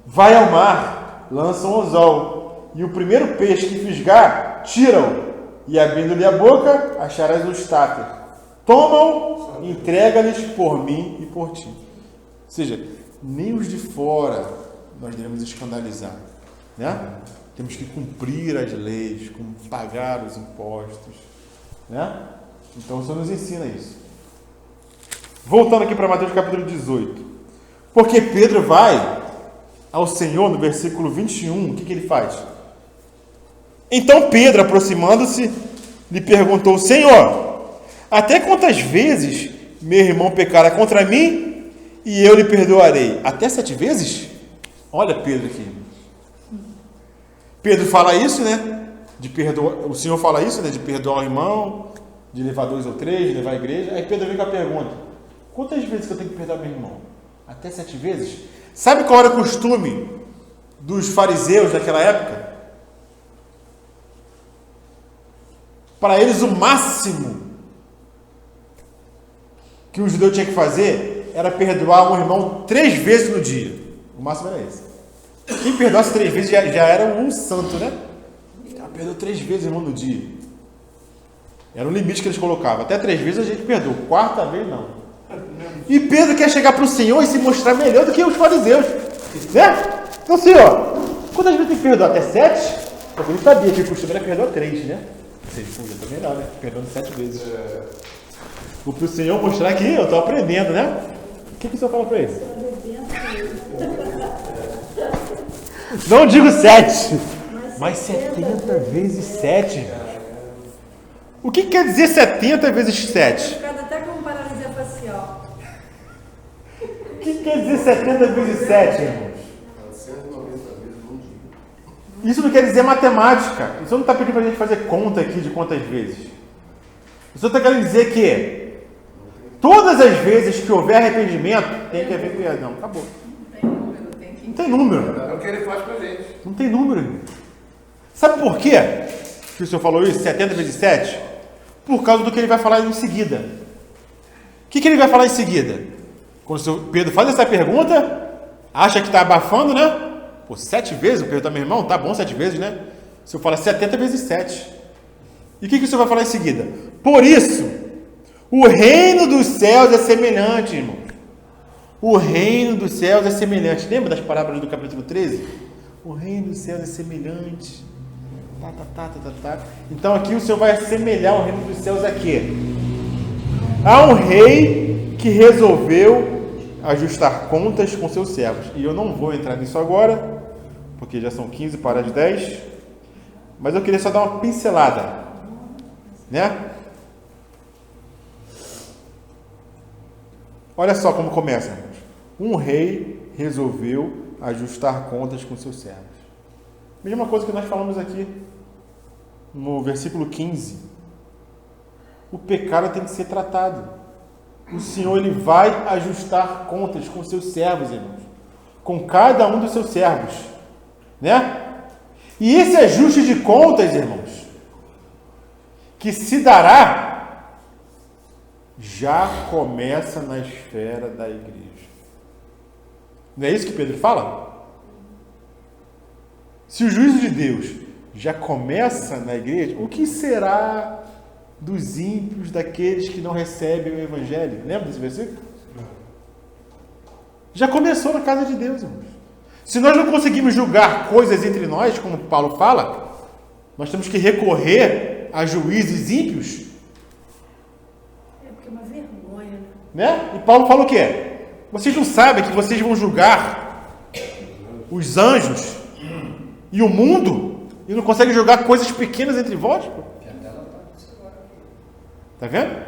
vai ao mar, lança um anzol, e o primeiro peixe que fisgar, tira-o, e abrindo-lhe a boca, acharás o estáter. Toma-o, entrega-lhes por mim e por ti. Ou seja, nem os de fora nós devemos escandalizar, né? Temos que cumprir as leis, pagar os impostos, né? Então o Senhor nos ensina isso. Voltando aqui para Mateus capítulo 18. Porque Pedro vai ao Senhor no versículo 21, o que ele faz? Então Pedro, aproximando-se, lhe perguntou, Senhor, até quantas vezes meu irmão pecará contra mim e eu lhe perdoarei? Até 7 vezes? Olha Pedro aqui. Pedro fala isso, né? O Senhor fala isso, né? De perdoar o irmão, de levar 2 ou 3, de levar a igreja. Aí Pedro vem com a pergunta, quantas vezes que eu tenho que perdoar meu irmão? Até 7 vezes? Sabe qual era o costume dos fariseus daquela época? Para eles o máximo que o judeu tinha que fazer era perdoar um irmão 3 vezes no dia. O máximo era esse. Quem perdoasse 3 vezes já era um santo, né? Perdoou 3 vezes o irmão no dia. Era um limite que eles colocavam. Até 3 vezes a gente perdoa. 4ª vez não. E Pedro quer chegar para o Senhor e se mostrar melhor do que os fariseus. Né? Então, Senhor, quantas vezes tem que perdoar? Até 7? Porque ele sabia que o costume era perdoar 3, né? 6, já está melhor, né? Perdoando 7 vezes. Para o Senhor mostrar que eu estou aprendendo, né? O que o Senhor fala para ele? Não digo 7. Mas Mas 70 vezes 7, irmãos. O que quer dizer 70 vezes 7? Ficado até com paralisia facial. O que quer dizer 70 vezes 7, irmãos? 190 vezes num dia. Isso não quer dizer matemática. Isso não está pedindo para a gente fazer conta aqui de quantas vezes. Isso está querendo dizer que todas as vezes que houver arrependimento, tem que haver perdão. Acabou. Não tem número. É o que ele faz com a gente. Não tem número, irmão. Sabe por quê que o senhor falou isso? 70 vezes 7? Por causa do que ele vai falar em seguida. O que ele vai falar em seguida? Quando o senhor Pedro faz essa pergunta, acha que está abafando, né? Pô, 7 vezes? O Pedro tá, meu irmão, tá bom 7 vezes, né? O senhor fala 70 vezes 7. E o que o senhor vai falar em seguida? Por isso, o reino dos céus é semelhante, irmão. O reino dos céus é semelhante. Lembra das parábolas do capítulo 13? O reino dos céus é semelhante. Então aqui o Senhor vai assemelhar o reino dos céus aqui. Há um rei que resolveu ajustar contas com seus servos. E eu não vou entrar nisso agora, porque já são 15 para as 10. Mas eu queria só dar uma pincelada, né? Olha só como começa, irmãos. Um rei resolveu ajustar contas com seus servos. Mesma coisa que nós falamos aqui no versículo 15. O pecado tem que ser tratado. O Senhor, ele vai ajustar contas com seus servos, irmãos. Com cada um dos seus servos, né? E esse ajuste de contas, irmãos, que se dará, já começa na esfera da igreja. Não é isso que Pedro fala? Se o juízo de Deus já começa na igreja, o que será dos ímpios, daqueles que não recebem o evangelho? Lembra desse versículo? Já começou na casa de Deus, irmãos. Se nós não conseguimos julgar coisas entre nós, como Paulo fala, nós temos que recorrer a juízes ímpios. É porque é uma vergonha, Né? E Paulo fala o quê? Vocês não sabem que vocês vão julgar os anjos e o mundo e não conseguem julgar coisas pequenas entre vós? Tá vendo?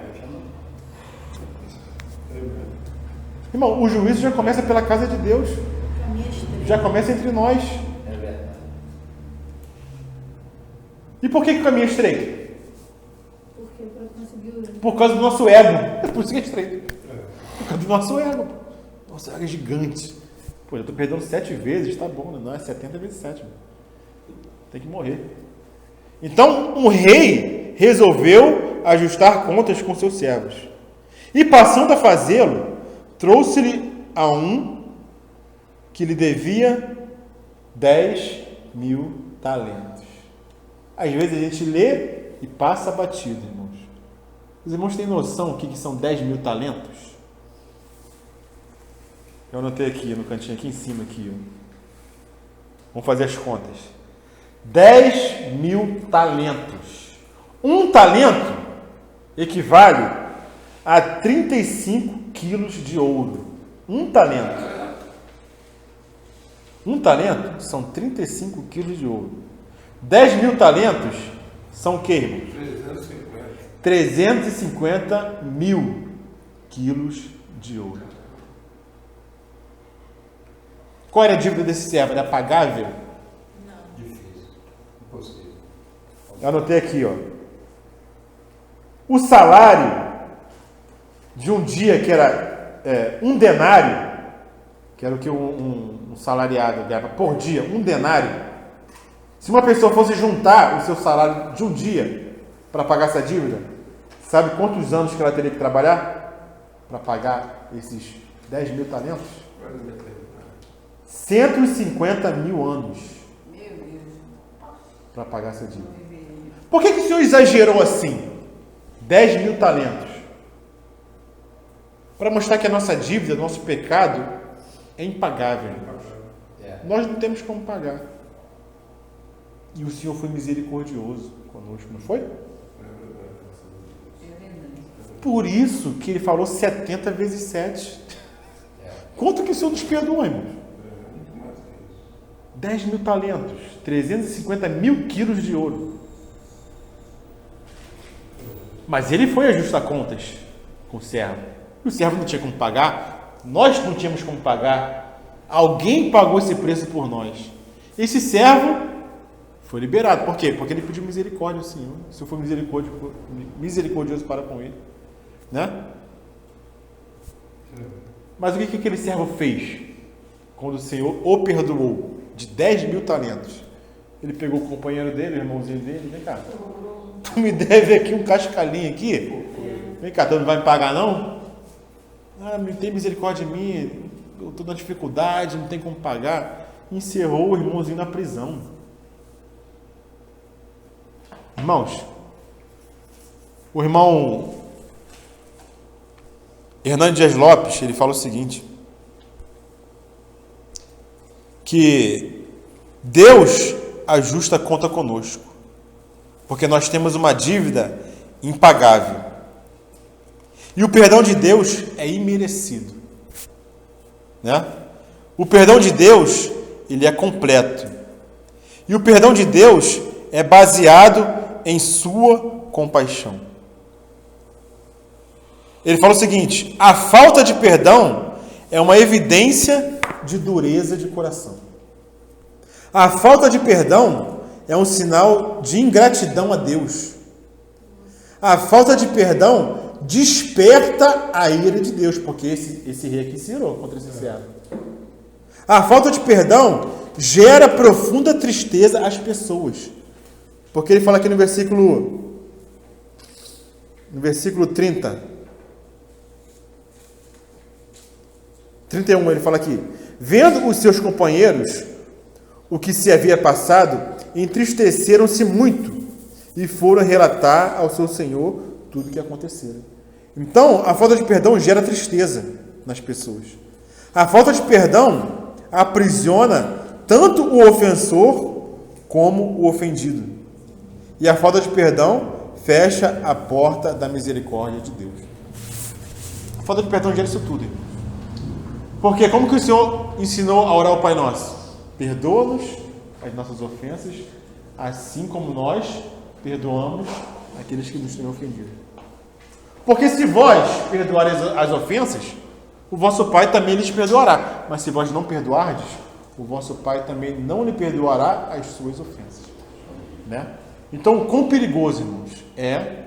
Irmão, o juízo já começa pela casa de Deus. Já começa entre nós. É verdade. E por que o caminho é estreito? Porque para conseguir. Por causa do nosso ego. Por isso que é estreito. Por causa do nosso ego. Nosso ego é gigante. Pô, eu estou perdendo 7 vezes, tá bom, né? Não é 70 vezes 7. Mano. Tem que morrer. Então, um rei resolveu ajustar contas com seus servos. E passando a fazê-lo, trouxe-lhe a um que lhe devia 10.000 talentos. Às vezes a gente lê e passa batido, irmãos. Os irmãos têm noção o que são 10.000 talentos? Eu anotei aqui no cantinho, aqui em cima. Aqui, ó. Vamos fazer as contas. 10.000 talentos. Um talento equivale a 35 quilos de ouro. Um talento. Um talento são 35 quilos de ouro. 10.000 talentos são o que, irmão? 350 mil quilos de ouro. Qual era a dívida desse servo? Era pagável? Não. Difícil. Impossível. Eu anotei aqui, ó. O salário de um dia que era um denário, que era o que um salariado ganhava por dia, um denário. Se uma pessoa fosse juntar o seu salário de um dia para pagar essa dívida, sabe quantos anos que ela teria que trabalhar para pagar esses 10.000 talentos? 150 mil anos Meu Deus. para pagar essa dívida. Por que o senhor exagerou assim? 10.000 talentos. Para mostrar que a nossa dívida, nosso pecado é impagável. Nós não temos como pagar. E o Senhor foi misericordioso conosco, não foi? Por isso que ele falou 70 vezes 7. Quanto que o Senhor nos perdoa, irmãos? 10.000 talentos, 350 mil quilos de ouro. Mas ele foi ajustar contas com o servo. E o servo não tinha como pagar, nós não tínhamos como pagar. Alguém pagou esse preço por nós. Esse servo foi liberado. Por quê? Porque ele pediu misericórdia ao Senhor. O Senhor foi misericordioso para com ele. Né? Mas o que aquele servo fez quando o Senhor o perdoou de 10.000 talentos? Ele pegou o companheiro dele, o irmãozinho dele, vem cá, tu me deve aqui um cascalinho aqui, vem cá, tu não vai me pagar não? Ah, me tem misericórdia de mim, eu estou na dificuldade, não tem como pagar. Encerrou o irmãozinho na prisão. Irmãos, o irmão Hernando Dias Lopes, ele fala o seguinte, que Deus ajusta a conta conosco, porque nós temos uma dívida impagável. E o perdão de Deus é imerecido. Né? O perdão de Deus, ele é completo. E o perdão de Deus é baseado em sua compaixão. Ele fala o seguinte: a falta de perdão é uma evidência de dureza de coração. A falta de perdão é um sinal de ingratidão a Deus. A falta de perdão desperta a ira de Deus, porque esse rei aqui se irou contra esse servo. A falta de perdão gera profunda tristeza às pessoas, porque ele fala aqui no versículo 31, ele fala aqui: vendo os seus companheiros o que se havia passado, entristeceram-se muito e foram relatar ao seu senhor tudo o que acontecera. Então, a falta de perdão gera tristeza nas pessoas. A falta de perdão aprisiona tanto o ofensor como o ofendido. E a falta de perdão fecha a porta da misericórdia de Deus. A falta de perdão gera isso tudo, irmão. Porque como que o Senhor ensinou a orar ao Pai Nosso? Perdoa-nos as nossas ofensas, assim como nós perdoamos aqueles que nos têm ofendido. Porque se vós perdoareis as ofensas, o vosso Pai também lhes perdoará. Mas se vós não perdoardes, o vosso Pai também não lhe perdoará as suas ofensas. Né? Então, o quão perigoso, irmãos, é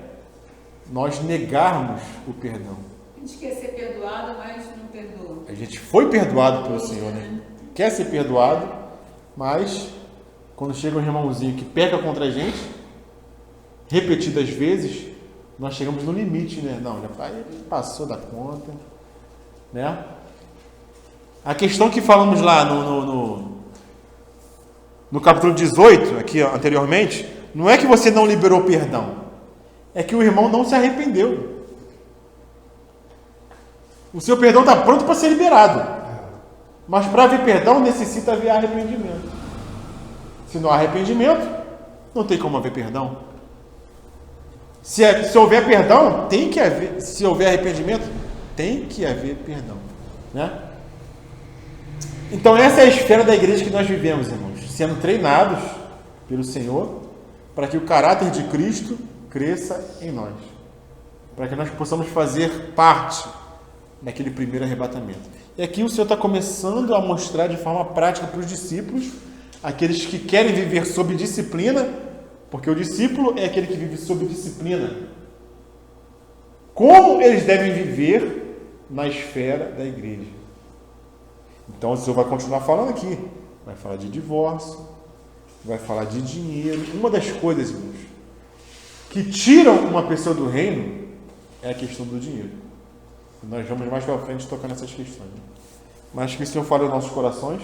nós negarmos o perdão. A gente quer ser perdoado, mas não perdoa. A gente foi perdoado pelo Senhor, né? Quer ser perdoado, mas quando chega um irmãozinho que peca contra a gente, repetidas vezes, nós chegamos no limite, né? Não, ele passou da conta, né? A questão que falamos lá no capítulo 18, aqui anteriormente, não é que você não liberou perdão, é que o irmão não se arrependeu. O seu perdão está pronto para ser liberado. Mas para haver perdão, necessita haver arrependimento. Se não há arrependimento, não tem como haver perdão. Se houver perdão, tem que haver. Se houver arrependimento, tem que haver perdão. Né? Então essa é a esfera da igreja que nós vivemos, irmãos. Sendo treinados pelo Senhor, para que o caráter de Cristo cresça em nós. Para que nós possamos fazer parte naquele primeiro arrebatamento. E aqui o Senhor está começando a mostrar de forma prática para os discípulos, aqueles que querem viver sob disciplina, porque o discípulo é aquele que vive sob disciplina. Como eles devem viver na esfera da igreja. Então o Senhor vai continuar falando aqui. Vai falar de divórcio, vai falar de dinheiro. Uma das coisas, irmãos, que tiram uma pessoa do reino é a questão do dinheiro. Nós vamos mais para frente tocar nessas questões. Mas que o Senhor fale aos nossos corações.